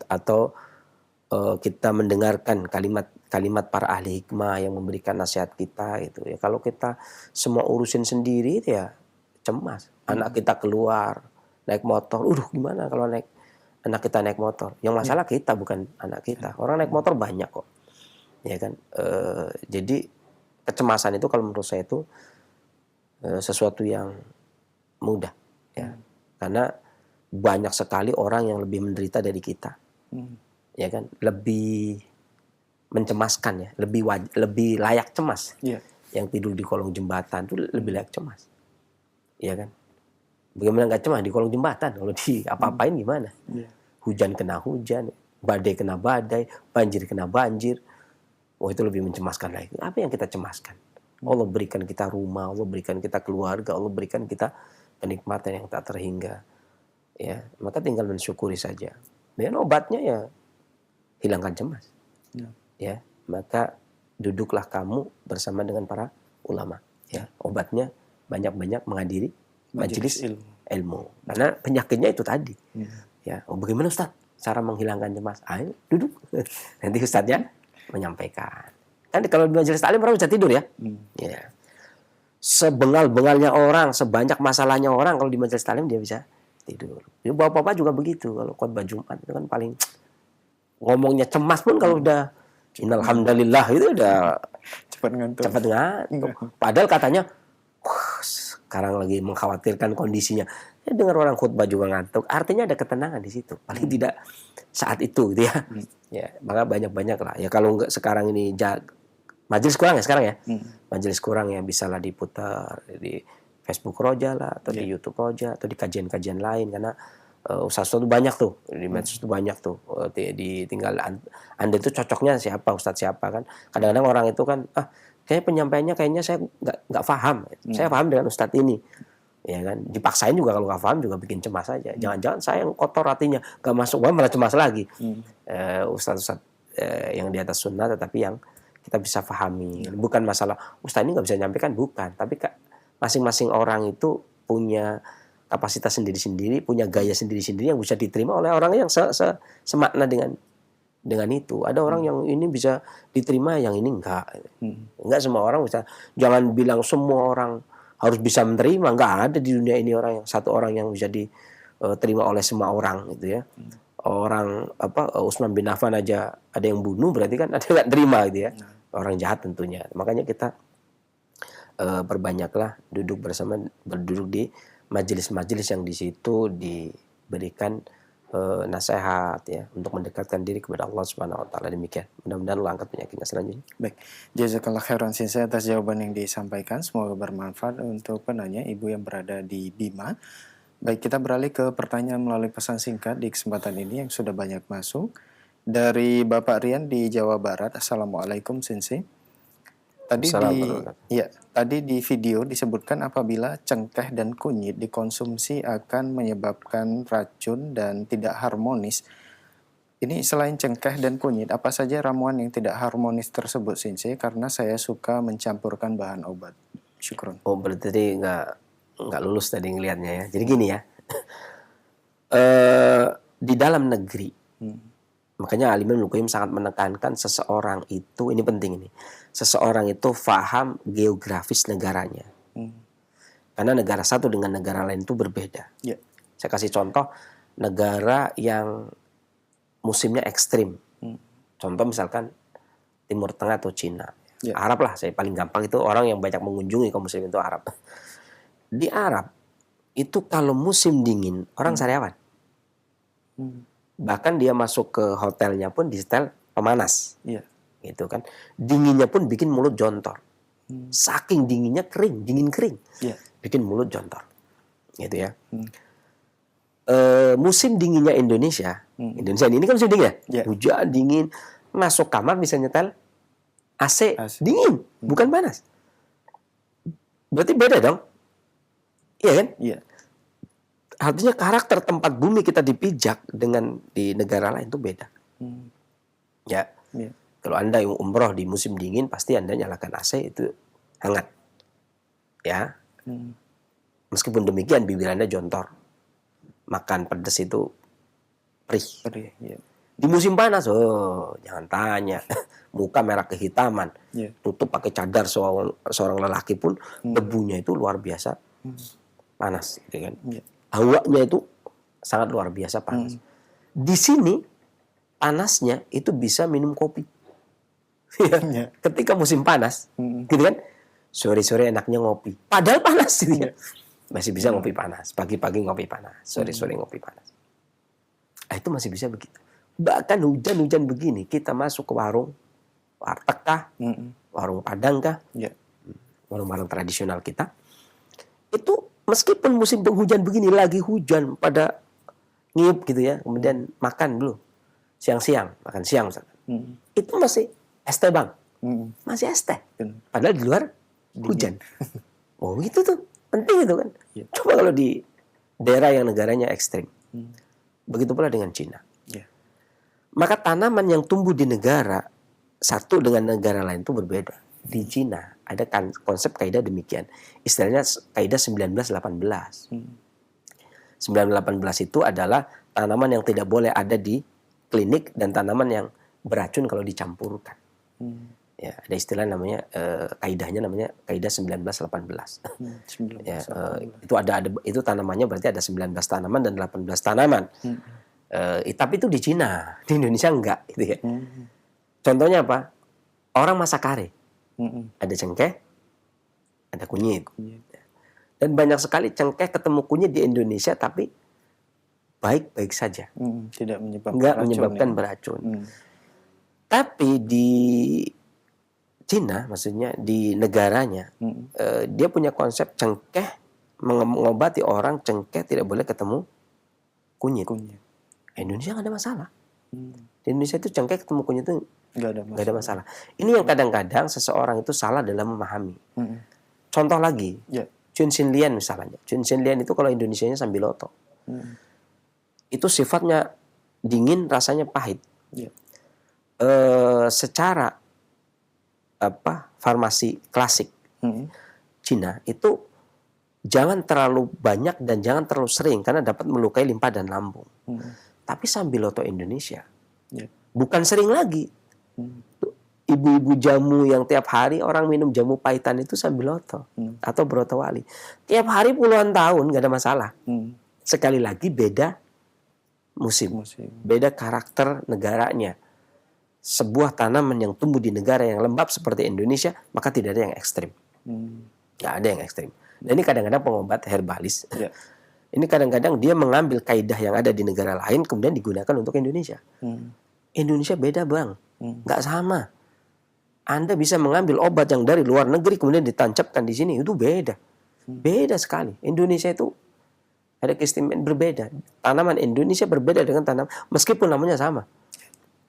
Atau kita mendengarkan kalimat para ahli hikmah yang memberikan nasihat kita gitu ya. Kalau kita semua urusin sendiri itu ya cemas. Anak kita keluar naik motor, gimana kalau anak kita naik motor? Yang masalah kita bukan anak kita. Orang naik motor banyak kok, ya kan. Jadi kecemasan itu kalau menurut saya itu sesuatu yang mudah, ya, karena banyak sekali orang yang lebih menderita dari kita, ya kan, lebih mencemaskan ya, lebih layak cemas. Yang tidur di kolong jembatan itu lebih layak cemas, ya kan. Bagaimana nggak cemas di kolong jembatan? Kalau di apa-apain gimana? Hujan kena hujan, badai kena badai, banjir kena banjir. Oh, itu lebih mencemaskan lagi. Apa yang kita cemaskan? Allah berikan kita rumah, Allah berikan kita keluarga, Allah berikan kita kenikmatan yang tak terhingga. Ya, maka tinggal mensyukuri saja. Dan obatnya ya hilangkan cemas. Ya, maka duduklah kamu bersama dengan para ulama. Ya, obatnya banyak-banyak menghadiri majelis ilmu. Karena penyakitnya itu tadi. Ya, bagaimana Ustaz cara menghilangkan cemas? Ayo duduk. Nanti Ustaznya menyampaikan. Kan kalau di majelis taklim orang bisa tidur ya. Ya. Sebengal-bengalnya orang, sebanyak masalahnya orang, kalau di majelis taklim dia bisa tidur. Ya, bapak-bapak juga begitu. Kalau khotbah Jumat itu kan paling ngomongnya cemas pun kalau udah innalhamdulillah itu udah cepat ngantuk. Padahal katanya sekarang lagi mengkhawatirkan kondisinya. Ya, dengar orang khutbah juga ngantuk. Artinya ada ketenangan di situ. Paling tidak saat itu gitu ya. Ya, maka banyak-banyak lah. Ya kalau enggak sekarang ini majelis kurang ya sekarang ya. Majelis kurang ya bisalah diputar di Facebook Roja lah atau di YouTube Roja atau di kajian-kajian lain karena ustaz itu banyak tuh di medsos itu banyak tuh. Tinggal Anda itu cocoknya siapa, ustaz siapa kan. Kadang-kadang orang itu kan kayaknya penyampaiannya kayaknya saya nggak paham. Saya paham dengan ustadz ini. Ya kan, dipaksain juga kalau nggak paham juga bikin cemas aja. Jangan-jangan saya yang kotor hatinya, nggak masuk malah cemas lagi. Ustadz-ustadz yang di atas sunnah tetapi yang kita bisa pahami. Bukan masalah ustadz ini nggak bisa nyampaikan, bukan. Tapi masing-masing orang itu punya kapasitas sendiri-sendiri, punya gaya sendiri-sendiri yang bisa diterima oleh orang yang semakna dengan itu. Ada orang yang ini bisa diterima, yang ini enggak. Enggak semua orang bisa. Jangan bilang semua orang harus bisa menerima. Enggak ada di dunia ini satu orang yang bisa diterima oleh semua orang gitu ya. Orang Utsman bin Affan aja ada yang bunuh, berarti kan ada yang enggak terima gitu ya. Orang jahat tentunya. Makanya kita perbanyaklah berduduk di majelis-majelis yang di situ diberikan nasihat ya untuk mendekatkan diri kepada Allah Subhanahu wa taala. Demikian. Mudah-mudahan Allah angkat penyakitnya selanjutnya. Baik. Jazakallah khairan Sensei atas jawaban yang disampaikan. Semoga bermanfaat untuk penanya ibu yang berada di Bima. Baik, kita beralih ke pertanyaan melalui pesan singkat di kesempatan ini yang sudah banyak masuk. Dari Bapak Rian di Jawa Barat. Assalamualaikum Sensei. Tadi di video disebutkan apabila cengkeh dan kunyit dikonsumsi akan menyebabkan racun dan tidak harmonis. Ini selain cengkeh dan kunyit, apa saja ramuan yang tidak harmonis tersebut, Sensei? Karena saya suka mencampurkan bahan obat. Syukron. Oh, berarti tadi nggak lulus tadi ngelihatnya ya. Jadi gini ya, di dalam negeri, makanya Al-Imam Ibnu Qayyim sangat menekankan seseorang itu, ini penting ini, seseorang itu paham geografis negaranya. Karena negara satu dengan negara lain itu berbeda. Saya kasih contoh negara yang musimnya ekstrim. Contoh misalkan Timur Tengah atau Cina. Arab lah, saya paling gampang itu orang yang banyak mengunjungi kaum muslim itu Arab. Di Arab itu kalau musim dingin orang sariawan. Bahkan dia masuk ke hotelnya pun di setel pemanas. Gitu kan. Dinginnya pun bikin mulut jontor. Saking dinginnya dingin kering. Bikin mulut jontor. Gitu ya. Musim dinginnya Indonesia ini kan musim dingin ya. Hujan dingin, masuk kamar bisa nyetel AC. Dingin, bukan panas. Berarti beda dong. Iya kan? Artinya karakter tempat bumi kita dipijak dengan di negara lain itu beda. Ya. Kalau Anda yang umroh di musim dingin pasti Anda nyalakan AC itu hangat. Ya. Meskipun demikian bibir Anda jontor. Makan pedas itu perih. Di musim panas, oh jangan tanya, muka merah kehitaman, Iya. tutup pakai cadar seorang lelaki pun debunya itu luar biasa panas, gitu kan. Iya. Hawanya itu sangat luar biasa panas. Di sini panasnya itu bisa minum kopi. Iya. Ketika musim panas, gitu kan, sore-sore enaknya ngopi. Padahal panas, gitu ya. Masih bisa ngopi panas, pagi-pagi ngopi panas, sore-sore ngopi panas. Nah, itu masih bisa begitu. Bahkan hujan-hujan begini, kita masuk ke warung, warteg kah, warung Padang kah, Iya. warung-warung tradisional kita, itu meskipun musim penghujan begini, lagi hujan, pada ngiup gitu ya, kemudian makan dulu, siang-siang, makan siang misalkan. Itu masih es teh bang, masih es teh. Benar. Padahal di luar hujan. Oh itu tuh, penting itu kan. Iya. Coba kalau di daerah yang negaranya ekstrim. Begitu pula dengan Cina. Iya. Maka tanaman yang tumbuh di negara satu dengan negara lain itu berbeda. Di Cina ada konsep kaidah demikian. Istilahnya kaidah 1918. 1918 itu adalah tanaman yang tidak boleh ada di klinik dan tanaman yang beracun kalau dicampurkan. Ya, ada istilah namanya kaidahnya namanya kaidah 1918. Ya, itu itu tanamannya berarti ada 19 tanaman dan 18 tanaman. Tapi itu di Cina, di Indonesia enggak gitu ya. Contohnya apa? Orang masak kare. Ada cengkeh, ada kunyit. Dan banyak sekali cengkeh ketemu kunyit di Indonesia tapi baik-baik saja. Tidak menyebabkan Enggak racun, menyebabkan ya. beracun. Tapi di Cina, maksudnya di negaranya, dia punya konsep cengkeh mengobati orang, cengkeh tidak boleh ketemu kunyit. Indonesia nggak ada masalah. Di Indonesia itu cengkeh ketemu kunyit itu nggak ada masalah. Ini yang kadang-kadang seseorang itu salah dalam memahami. Contoh lagi, Chun Sin Lian misalnya. Chun Sin Lian itu kalau Indonesianya sambiloto. Itu sifatnya dingin, rasanya pahit. Secara farmasi klasik Cina itu jangan terlalu banyak dan jangan terlalu sering karena dapat melukai limpa dan lambung. Tapi sambiloto Indonesia bukan sering lagi. Ibu-ibu jamu yang tiap hari orang minum jamu pahitan itu sambiloto atau brotowali. Tiap hari puluhan tahun nggak ada masalah. Sekali lagi beda musim, beda karakter negaranya. Sebuah tanaman yang tumbuh di negara yang lembab seperti Indonesia, maka tidak ada yang ekstrim. Nggak ada yang ekstrim. Dan ini kadang-kadang pengobat herbalis. Ini kadang-kadang dia mengambil kaidah yang ada di negara lain kemudian digunakan untuk Indonesia. Indonesia beda bang, nggak sama. Anda bisa mengambil obat yang dari luar negeri kemudian ditancapkan di sini, itu beda. Beda sekali. Indonesia itu ada keistimewaan berbeda. Tanaman Indonesia berbeda dengan tanaman, meskipun namanya sama.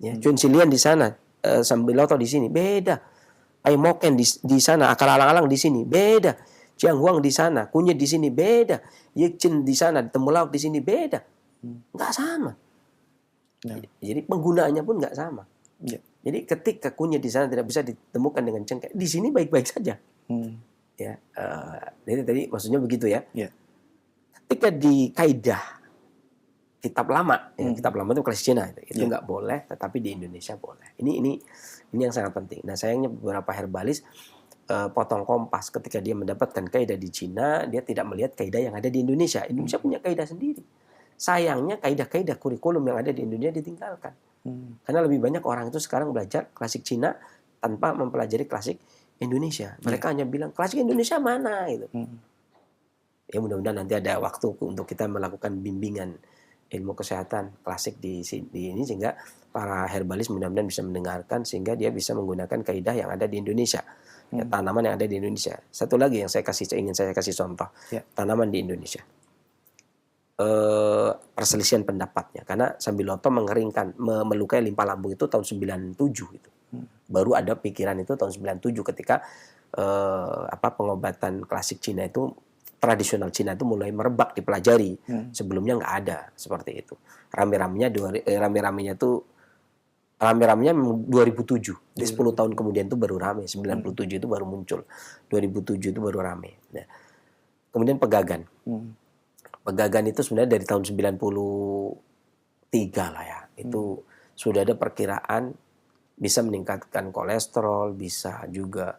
Ya, Chun Sin Lian di sana, sambiloto di sini, beda. Aimoken di sana, akar alang-alang di sini, beda. Jianghuang di sana, kunyit di sini, beda. Yikchin di sana, temulawak di sini, beda. Nggak sama. Jadi penggunaannya pun nggak sama. Jadi ketika kunyit di sana tidak bisa ditemukan dengan cengkeh, di sini baik-baik saja. Ya, jadi tadi maksudnya begitu ya. Ketika di kaidah kitab lama, kitab lama itu klasik Cina, itu nggak boleh, tetapi di Indonesia boleh. Ini yang sangat penting. Nah sayangnya beberapa herbalis potong kompas ketika dia mendapatkan kaidah di Cina, dia tidak melihat kaidah yang ada di Indonesia. Indonesia punya kaidah sendiri. Sayangnya kaidah-kaidah kurikulum yang ada di Indonesia ditinggalkan. Karena lebih banyak orang itu sekarang belajar klasik Cina tanpa mempelajari klasik Indonesia. Mereka hanya bilang klasik Indonesia mana gitu. Ya mudah-mudahan nanti ada waktu untuk kita melakukan bimbingan ilmu kesehatan klasik di ini sehingga para herbalis mudah-mudahan bisa mendengarkan sehingga dia bisa menggunakan kaidah yang ada di Indonesia. Ya, tanaman yang ada di Indonesia. Satu lagi yang ingin saya kasih contoh, tanaman di Indonesia. Perselisihan pendapatnya karena sambiloto mengeringkan, melukai limpa lambung itu tahun 97 itu. Baru ada pikiran itu tahun 97 ketika pengobatan klasik Cina itu, tradisional Cina itu mulai merebak dipelajari. Sebelumnya nggak ada seperti itu. Rame-ramenya 2007. Di 10 tahun kemudian itu baru rame. 97 itu baru muncul. 2007 itu baru rame. Nah, kemudian pegagan. Pegagan itu sebenarnya dari tahun 93 lah ya. Itu sudah ada perkiraan bisa meningkatkan kolesterol, bisa juga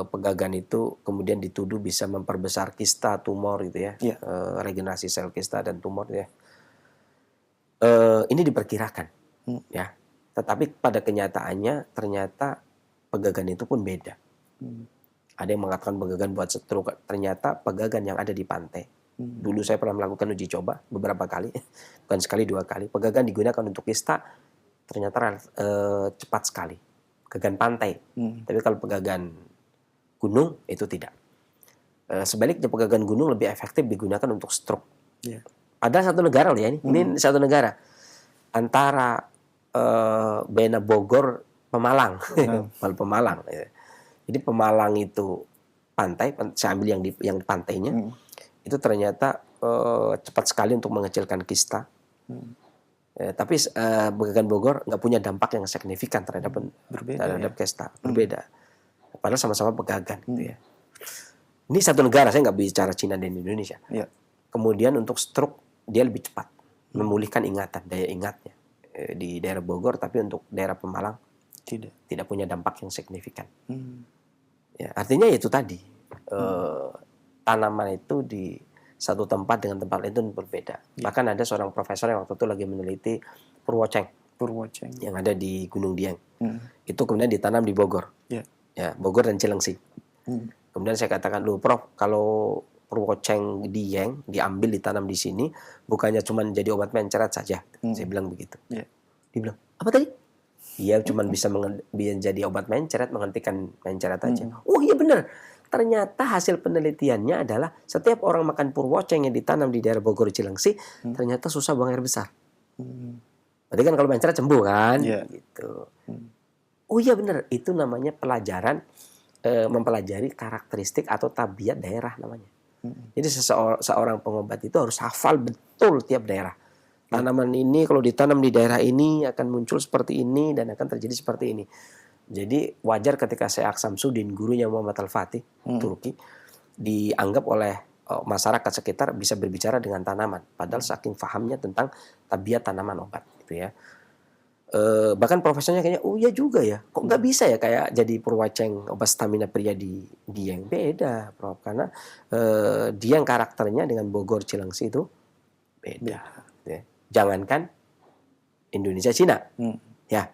pegagan itu kemudian dituduh bisa memperbesar kista, tumor gitu ya, Iya. regenerasi sel kista dan tumor ya. Ini diperkirakan, ya. Tetapi pada kenyataannya ternyata pegagan itu pun beda. Ada yang mengatakan pegagan buat stroke, ternyata pegagan yang ada di pantai. Dulu saya pernah melakukan uji coba beberapa kali, bukan sekali 2 kali. Pegagan digunakan untuk kista, ternyata cepat sekali. Pegagan pantai. Tapi kalau pegagan gunung itu tidak. Sebaliknya pegagan gunung lebih efektif digunakan untuk stroke. Iya. Ada satu negara loh ya ini satu negara antara Bena Bogor Pemalang, Pemalang. Jadi Pemalang itu pantai, saya ambil yang pantainya, itu ternyata cepat sekali untuk mengecilkan kista. Tapi pegagan Bogor nggak punya dampak yang signifikan terhadap kista, berbeda. Padahal sama-sama pegagan gitu ya. Ini satu negara, saya nggak bicara Cina dan Indonesia. Iya. Kemudian untuk stroke dia lebih cepat memulihkan ingatan, daya ingatnya di daerah Bogor, tapi untuk daerah Pemalang tidak punya dampak yang signifikan. Ya, artinya itu tadi tanaman itu di satu tempat dengan tempat itu berbeda. Bahkan ada seorang profesor yang waktu itu lagi meneliti Purwoceng yang ada di Gunung Dieng. Itu kemudian ditanam di Bogor. Ya, Bogor dan Cilengsi. Kemudian saya katakan, "Loh, Prof, kalau Purwoceng Dieng diambil ditanam di sini, bukannya cuma jadi obat mencret saja?" Saya bilang begitu. Dia bilang, "Apa tadi?" Iya, cuma bisa jadi obat mencret, menghentikan mencret aja. Oh iya benar. Ternyata hasil penelitiannya adalah setiap orang makan Purwoceng yang ditanam di daerah Bogor Cilengsi, ternyata susah buang air besar. Berarti kan kalau mencret sembuh kan? Gitu. Oh iya benar, itu namanya pelajaran, mempelajari karakteristik atau tabiat daerah namanya. Jadi seorang pengobat itu harus hafal betul tiap daerah. Tanaman ini kalau ditanam di daerah ini akan muncul seperti ini dan akan terjadi seperti ini. Jadi wajar ketika Syekh Samsudin, gurunya Muhammad Al-Fatih, Turki, dianggap oleh masyarakat sekitar bisa berbicara dengan tanaman. Padahal saking fahamnya tentang tabiat tanaman obat gitu ya. Bahkan profesornya kayaknya, oh iya juga ya, kok nggak bisa ya kayak jadi Purwoceng obat stamina pria di Dieng. Beda Prof, karena Dieng karakternya dengan Bogor Cilengsi itu beda. Ya. Jangankan Indonesia Cina, ya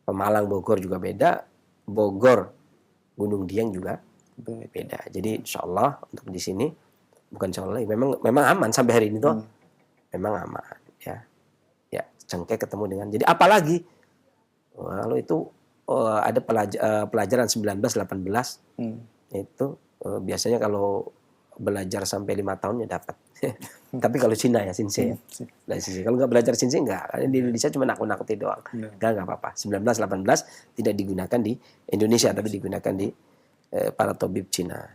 Pemalang Bogor juga beda, Bogor Gunung Dieng juga beda. Jadi insya Allah untuk di sini bukan insya Allah, memang aman sampai hari ini tuh, memang aman ya. Ya, cengkeh ketemu dengan. Jadi apalagi kalau itu ada pelajaran 19-18 itu biasanya kalau belajar sampai 5 tahun ya dapat. Tapi kalau Cina ya Shinsei ya. Kalau nggak belajar Shinsei nggak. Di Indonesia cuma nakut-nakuti doang. Nggak apa-apa. 19-18 tidak digunakan di Indonesia, tapi digunakan di para tabib Cina.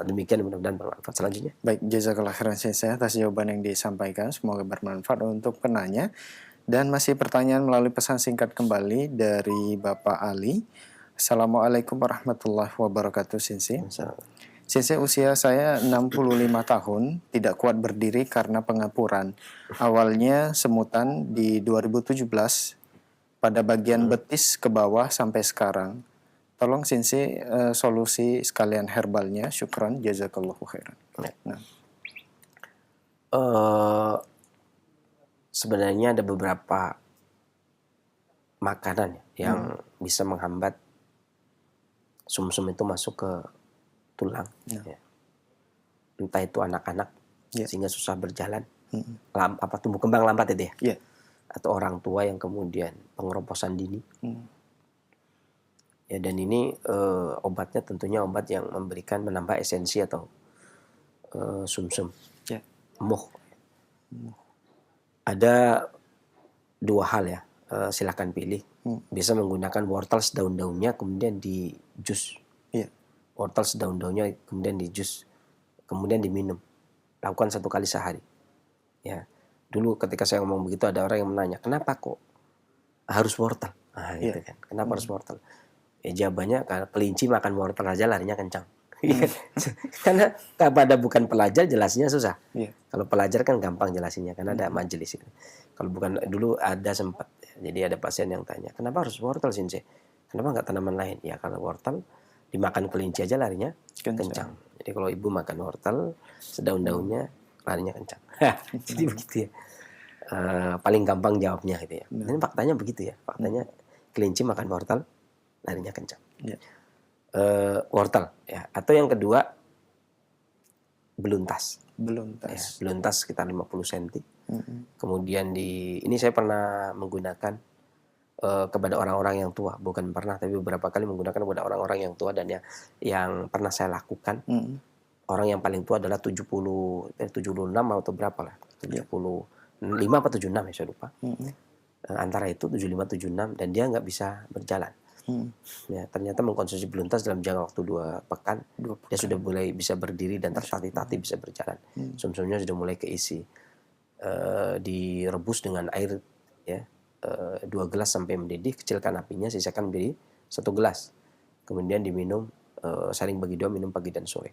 Demikian mudah-mudahan bermanfaat. Selanjutnya. Baik, jazakallah khairan saya atas jawaban yang disampaikan. Semoga bermanfaat untuk penanya. Dan masih pertanyaan melalui pesan singkat kembali dari Bapak Ali. Assalamualaikum warahmatullahi wabarakatuh, Sensei. Sensei, usia saya 65 tahun, tidak kuat berdiri karena pengapuran. Awalnya semutan di 2017 pada bagian betis ke bawah sampai sekarang. Tolong Sensei solusi sekalian herbalnya. Syukran, jazakallahu khairan. Sebenarnya ada beberapa makanan yang bisa menghambat sumsum itu masuk ke tulang. Ya. Entah itu anak-anak sehingga susah berjalan, tumbuh kembang lambat itu ya. Atau orang tua yang kemudian pengeroposan dini. Ya, dan ini obatnya tentunya obat yang menambah esensi atau sumsum. Muh. Ada 2 hal ya, silakan pilih. Bisa menggunakan wortel daun-daunnya kemudian di jus. Wortel daun-daunnya kemudian di jus, kemudian diminum. Lakukan 1 kali sehari. Ya. Dulu ketika saya ngomong begitu ada orang yang menanya, kenapa kok harus wortel? Gitu kan. Kenapa harus wortel? Ya jawabannya karena kelinci makan wortel aja larinya kencang. Karena kepada bukan pelajar jelasnya susah. Iya. Kalau pelajar kan gampang jelasinnya karena ada majelis itu. Kalau bukan, dulu ada sempat, jadi ada pasien yang tanya, kenapa harus wortel Sensei? Kenapa nggak tanaman lain? Ya kalau wortel dimakan kelinci aja larinya kencang. Jadi kalau ibu makan wortel sedaun-daunnya larinya kencang. Jadi begitu ya. Paling gampang jawabnya gitu ya. Ini faktanya begitu ya. Faktanya kelinci makan wortel larinya kencang. Iya. Wortel ya. Atau yang kedua beluntas. Ya, Beluntas. beluntas sekitar 50 cm. Mm-mm. Kemudian ini saya pernah menggunakan kepada orang-orang yang tua, bukan pernah tapi beberapa kali menggunakan kepada orang-orang yang tua, dan yang pernah saya lakukan, Mm-mm. orang yang paling tua adalah 76 atau berapa lah, 75 atau 76 ya saya lupa. Mm-mm. Antara itu 75-76, dan dia nggak bisa berjalan. Ya, ternyata mengkonsumsi beluntas dalam jangka waktu 2 pekan, dia sudah mulai bisa berdiri dan tertatih-tatih bisa berjalan. Sumsumnya sudah mulai keisi. Direbus dengan air ya, 2 gelas sampai mendidih, kecilkan apinya, sisakan menjadi 1 gelas. Kemudian diminum, saling bagi 2, minum pagi dan sore.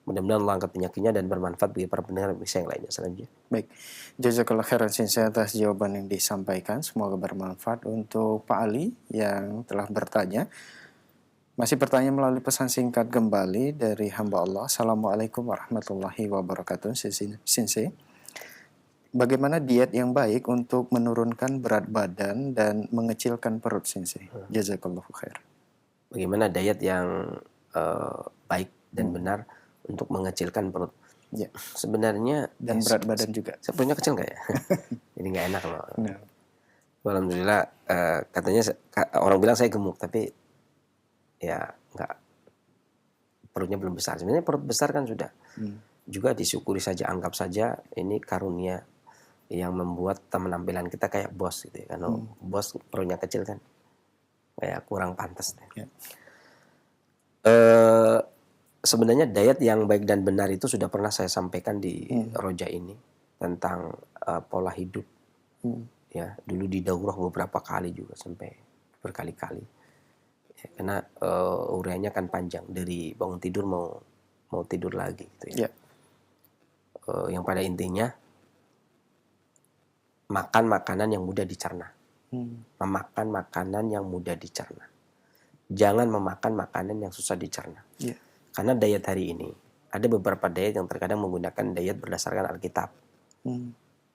Mudah-mudahan Allah angkat penyakitnya dan bermanfaat bagi para pendengar bisa yang lainnya. Selanjutnya. Baik, jazakallah khairan Sensei atas jawaban yang disampaikan. Semoga bermanfaat untuk Pak Ali yang telah bertanya. Masih bertanya melalui pesan singkat kembali dari hamba Allah. Assalamualaikum warahmatullahi wabarakatuh. Sensei, bagaimana diet yang baik untuk menurunkan berat badan dan mengecilkan perut, Sensei? Jazakallahu khair. Bagaimana diet yang baik dan benar untuk mengecilkan perut? Ya. Sebenarnya Dan berat badan juga. saya perutnya kecil nggak ya? Jadi nggak enak loh. Nah. Alhamdulillah, katanya orang bilang saya gemuk, tapi ya nggak, perutnya belum besar. Sebenarnya perut besar kan sudah juga disyukuri saja, anggap saja ini karunia yang membuat penampilan kita kayak bos gitu ya. Kalau bos perutnya kecil kan kayak kurang pantas. Ya. Sebenarnya diet yang baik dan benar itu sudah pernah saya sampaikan di Roja ini tentang pola hidup. Ya, dulu di daurah beberapa kali juga sampai berkali-kali. Ya, karena uraiannya kan panjang, dari bangun tidur mau tidur lagi gitu ya. Ya. Yang pada intinya makan makanan yang mudah dicerna. Memakan makanan yang mudah dicerna. Jangan memakan makanan yang susah dicerna. Ya. Karena diet hari ini ada beberapa diet yang terkadang menggunakan diet berdasarkan Alkitab,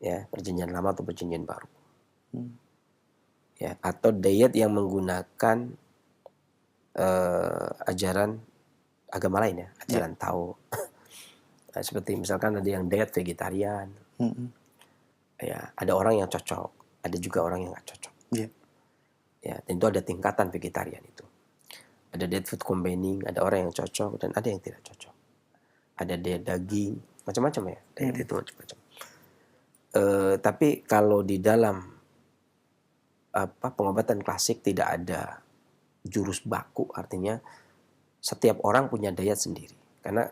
ya, perjanjian lama atau perjanjian baru, ya, atau diet yang menggunakan ajaran agama lain ya, ajaran Tao. Nah, seperti misalkan ada yang diet vegetarian, ya, ada orang yang cocok, ada juga orang yang nggak cocok. Ya, tentu ada tingkatan vegetarian itu. Ada diet food combining, ada orang yang cocok dan ada yang tidak cocok. Ada diet daging, macam-macam ya, diet itu macam-macam. Tapi kalau di dalam pengobatan klasik tidak ada jurus baku, artinya setiap orang punya diet sendiri. Karena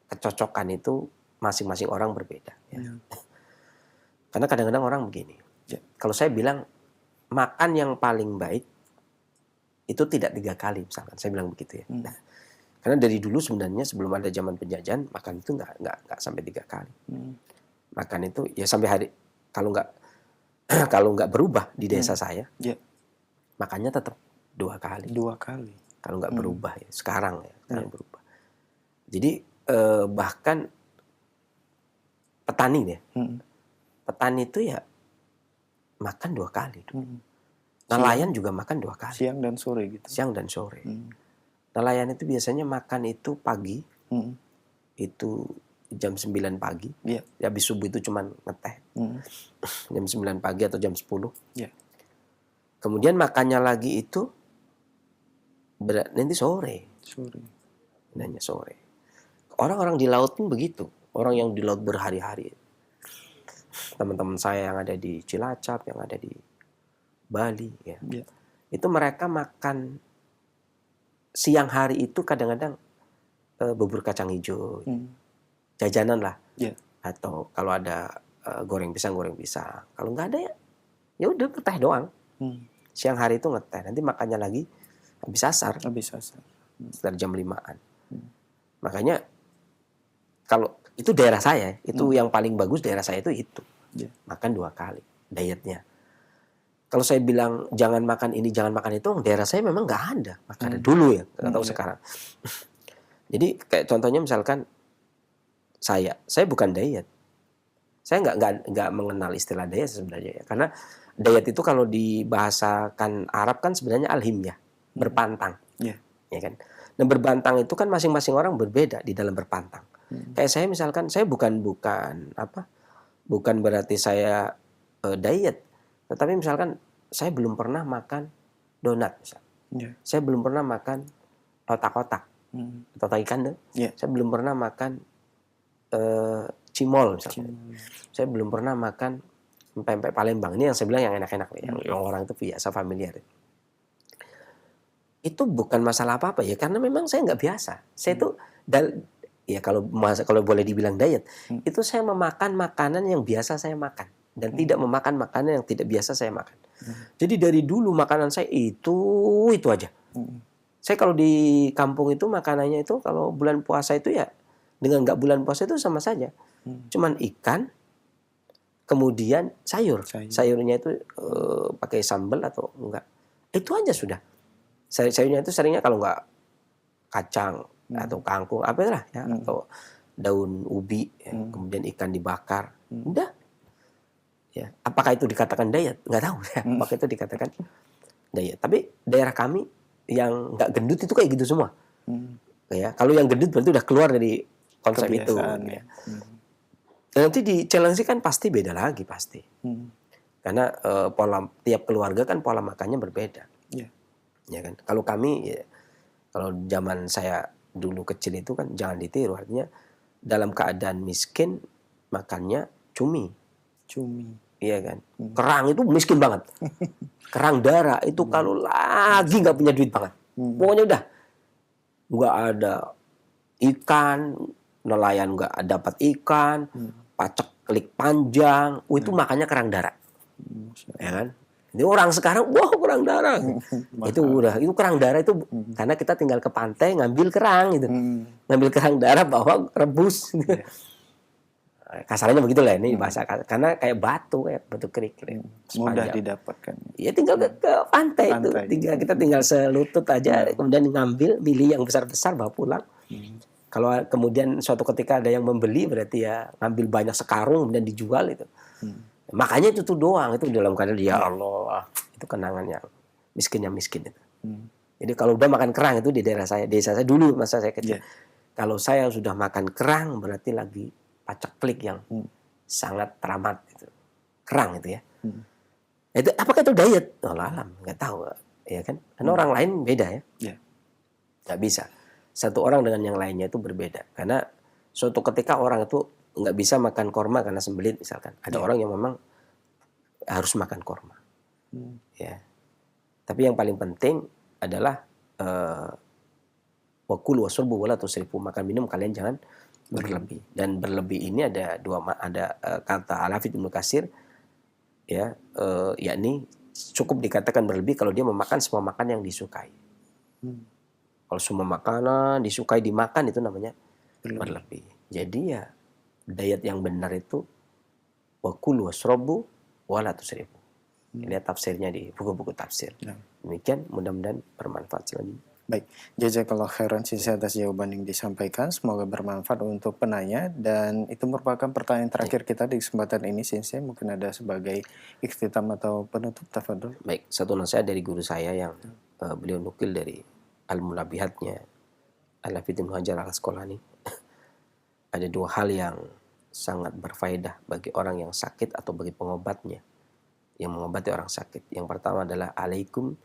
kecocokan itu masing-masing orang berbeda. Ya. Karena kadang-kadang orang begini, kalau saya bilang makan yang paling baik itu tidak 3 kali misalkan, saya bilang begitu ya. Karena dari dulu sebenarnya sebelum ada zaman penjajahan, makan itu nggak sampai 3 kali. Makan itu ya sampai hari, kalau nggak berubah di desa saya, makannya tetap 2 kali. 2 kali. Kalau nggak berubah ya, sekarang berubah. Jadi bahkan petani ya, petani itu ya makan 2 kali. Nelayan juga makan 2 kali. Siang dan sore gitu. Siang dan sore. Nelayan itu biasanya makan itu pagi, itu jam 9 pagi. Ya, habis subuh itu cuman ngeteh. Jam 9 pagi atau jam 10. Kemudian makannya lagi itu nanti sore. Nanya sore. Orang-orang di laut pun begitu. Orang yang di laut berhari-hari. Teman-teman saya yang ada di Cilacap, yang ada di Bali ya. Itu mereka makan siang hari itu kadang-kadang bubur kacang hijau, jajanan lah, atau kalau ada goreng pisang. Kalau nggak ada ya udah ngeteh doang. Siang hari itu ngeteh, nanti makannya lagi habis asar. Sekitar jam 5-an. Makanya kalau itu daerah saya, itu yang paling bagus daerah saya itu. Ya. Makan 2 kali dietnya. Kalau saya bilang jangan makan ini, jangan makan itu, daerah saya memang nggak ada makanan dulu ya, nggak tahu Ya. sekarang. Jadi kayak contohnya misalkan saya bukan diet. Saya nggak mengenal istilah diet sebenarnya ya, karena diet itu kalau dibahasakan Arab kan sebenarnya al-himyah, berpantang, Ya. ya kan. Dan berbantang itu kan masing-masing orang berbeda di dalam berpantang. Kayak saya misalkan, saya bukan berarti saya diet, tetapi misalkan saya belum pernah makan donat, misalnya. Ya. Saya belum pernah makan otak-otak atau otak ikan deh. Ya. Saya belum pernah makan cimol misalnya. Saya belum pernah makan pempek Palembang. Ini yang saya bilang yang enak-enak, yang orang itu biasa familiar. Itu bukan masalah apa-apa ya, karena memang saya nggak biasa. Saya itu ya kalau boleh dibilang diet, itu saya memakan makanan yang biasa saya makan dan tidak memakan makanan yang tidak biasa saya makan. Jadi dari dulu makanan saya itu aja. Saya kalau di kampung itu makanannya itu kalau bulan puasa itu ya dengan nggak bulan puasa itu sama saja. Cuman ikan, kemudian sayurnya itu pakai sambal atau enggak. Itu aja sudah. Sayurnya itu seringnya kalau nggak kacang atau kangkung apa lah ya, atau daun ubi ya, kemudian ikan dibakar. Udah. Ya, apakah itu dikatakan diet? Nggak tahu ya. Apakah itu dikatakan diet? Tapi daerah kami yang nggak gendut itu kayak gitu semua. Ya, kalau yang gendut berarti udah keluar dari konsep itu. Ya. Nanti di challenge kan pasti beda lagi pasti. Karena tiap keluarga kan pola makannya berbeda. Ya kan. Kalau kami ya, kalau zaman saya dulu kecil itu kan jangan ditiru, artinya dalam keadaan miskin makannya cumi. Iya kan. Kerang itu miskin banget. Kerang darah itu kalau lagi nggak punya duit banget. Pokoknya udah nggak ada ikan, nelayan nggak dapat ikan, paceklik panjang, itu makannya kerang darah. Ya kan. Ini orang sekarang, wah kerang darah. Itu kerang darah itu karena kita tinggal ke pantai ngambil kerang gitu. Ngambil kerang darah bawa rebus. Kasarnya begitulah ini bahasa karena kayak batu kerik. Mudah didapatkan. Ya tinggal ke pantai itu. Kita tinggal selutut aja kemudian milih yang besar-besar bawa pulang. Kalau kemudian suatu ketika ada yang membeli berarti ya ngambil banyak sekarung dan dijual itu. Makanya itu tuh doang itu dalam keadaan ya Allah itu kenangan yang miskin itu. Jadi kalau udah makan kerang itu di desa saya dulu masa saya kecil. Kalau saya sudah makan kerang berarti lagi paceklik yang sangat teramat itu. Kerang itu ya. Itu apakah itu diet? Oh, alam nggak tahu ya kan. Karena orang lain beda ya. Nggak bisa. Satu orang dengan yang lainnya itu berbeda. Karena suatu ketika orang itu nggak bisa makan korma karena sembelit misalkan. Ada orang yang memang harus makan korma. Ya. Tapi yang paling penting adalah wakul wasrubu wala tusrifu, makan minum kalian jangan berlebih. Dan berlebih ini ada kata Al-Hafidz Ibnu Katsir ya, yakni cukup dikatakan berlebih kalau dia memakan semua makan yang disukai. Kalau semua makanan disukai dimakan itu namanya berlebih. Jadi ya diet yang benar itu wakul wasrobu wala tusrifu. Lihat tafsirnya di buku-buku tafsir. Demikian mudah-mudahan bermanfaat selanjutnya. Baik, jazakallah khairan Sensei atas jawaban yang disampaikan. Semoga bermanfaat untuk penanya. Dan itu merupakan pertanyaan terakhir kita di kesempatan ini Sensei. Mungkin ada sebagai ikhtitam atau penutup, tafadhol. Baik, satu nasihat dari guru saya yang beliau nukil dari Al-Mulabihatnya Al-Hafidz Ibnu Hajar Al-Asqalani. Ada 2 hal yang sangat berfaedah bagi orang yang sakit atau bagi pengobatnya yang mengobati orang sakit. Yang pertama adalah alaikum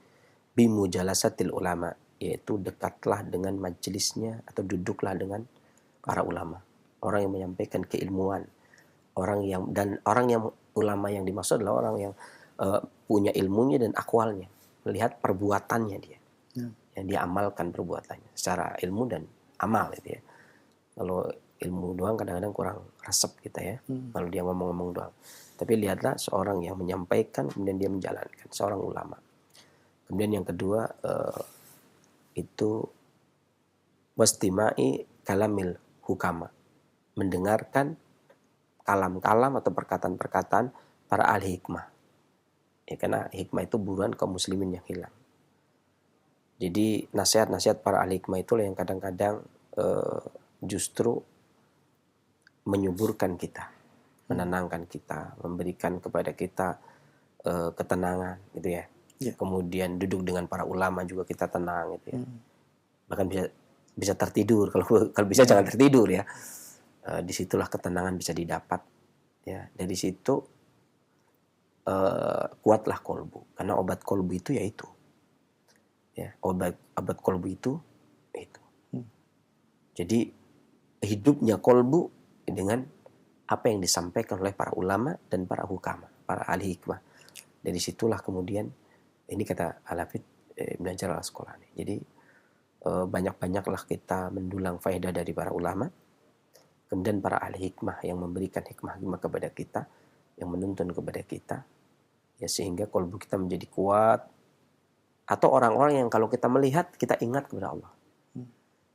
bimujalasatil ulama, yaitu dekatlah dengan majelisnya atau duduklah dengan para ulama, orang yang menyampaikan keilmuan, orang yang ulama yang dimaksud adalah orang yang punya ilmunya dan akwalnya, melihat perbuatannya dia, yang dia amalkan perbuatannya secara ilmu dan amal itu ya. Kalau ilmu doang kadang-kadang kurang resep kita ya, kalau dia ngomong-ngomong doang. Tapi lihatlah seorang yang menyampaikan kemudian dia menjalankan, seorang ulama. Kemudian yang kedua itu wastimai kalamil hukama, mendengarkan kalam-kalam atau perkataan-perkataan para ahli hikmah. Ya, karena hikmah itu buruan kaum muslimin yang hilang. Jadi nasihat-nasihat para ahli hikmah itulah yang kadang-kadang justru menyuburkan kita, menenangkan kita, memberikan kepada kita ketenangan gitu ya. Ya. Kemudian duduk dengan para ulama juga kita tenang gitu ya. Bahkan bisa tertidur, kalau bisa jangan tertidur ya. Disitulah ketenangan bisa didapat ya. Dari situ kuatlah kolbu, karena obat kolbu itu yaitu ya, obat kolbu itu. Jadi hidupnya kolbu dengan apa yang disampaikan oleh para ulama dan para hukama, para ahli hikmah. Dari situlah kemudian, ini kata Al-Hafidz Ibnu Hajar Al-Asqalani. Jadi banyak-banyaklah kita mendulang faedah dari para ulama, kemudian para ahli hikmah yang memberikan hikmah-hikmah kepada kita, yang menuntun kepada kita, ya sehingga kolbu kita menjadi kuat. Atau orang-orang yang kalau kita melihat kita ingat kepada Allah.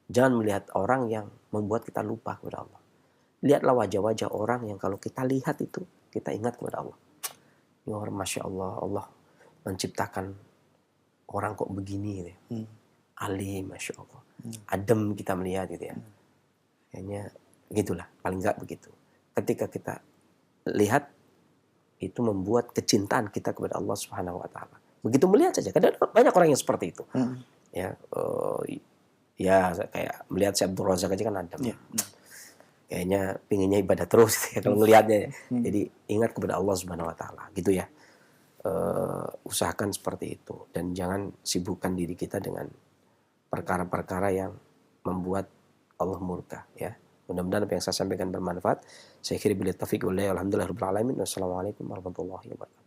Jangan melihat orang yang membuat kita lupa kepada Allah. Lihatlah wajah-wajah orang yang kalau kita lihat itu kita ingat kepada Allah. Ya orang, Masya Allah, Allah menciptakan orang kok begini gitu ya. Alim, Masya Allah. Adem kita melihat gitu ya. Kayaknya gitulah, paling enggak begitu. Ketika kita lihat, itu membuat kecintaan kita kepada Allah Subhanahu wa taala. Begitu melihat saja. Kadang banyak orang yang seperti itu. Ya, ya kayak melihat Syekh Abdul Razak aja kan adem. Ya. Kayaknya pinginnya ibadah terus ya, kalau ngelihatnya. Jadi ingat kepada Allah Subhanahu wa taala gitu ya. Usahakan seperti itu dan jangan sibukkan diri kita dengan perkara-perkara yang membuat Allah murka ya. Mudah-mudahan apa yang saya sampaikan bermanfaat. Saya akhiri billahi taufiq wal hidayah. Alhamdulillahirabbil alamin. Wassalamualaikum warahmatullahi wabarakatuh.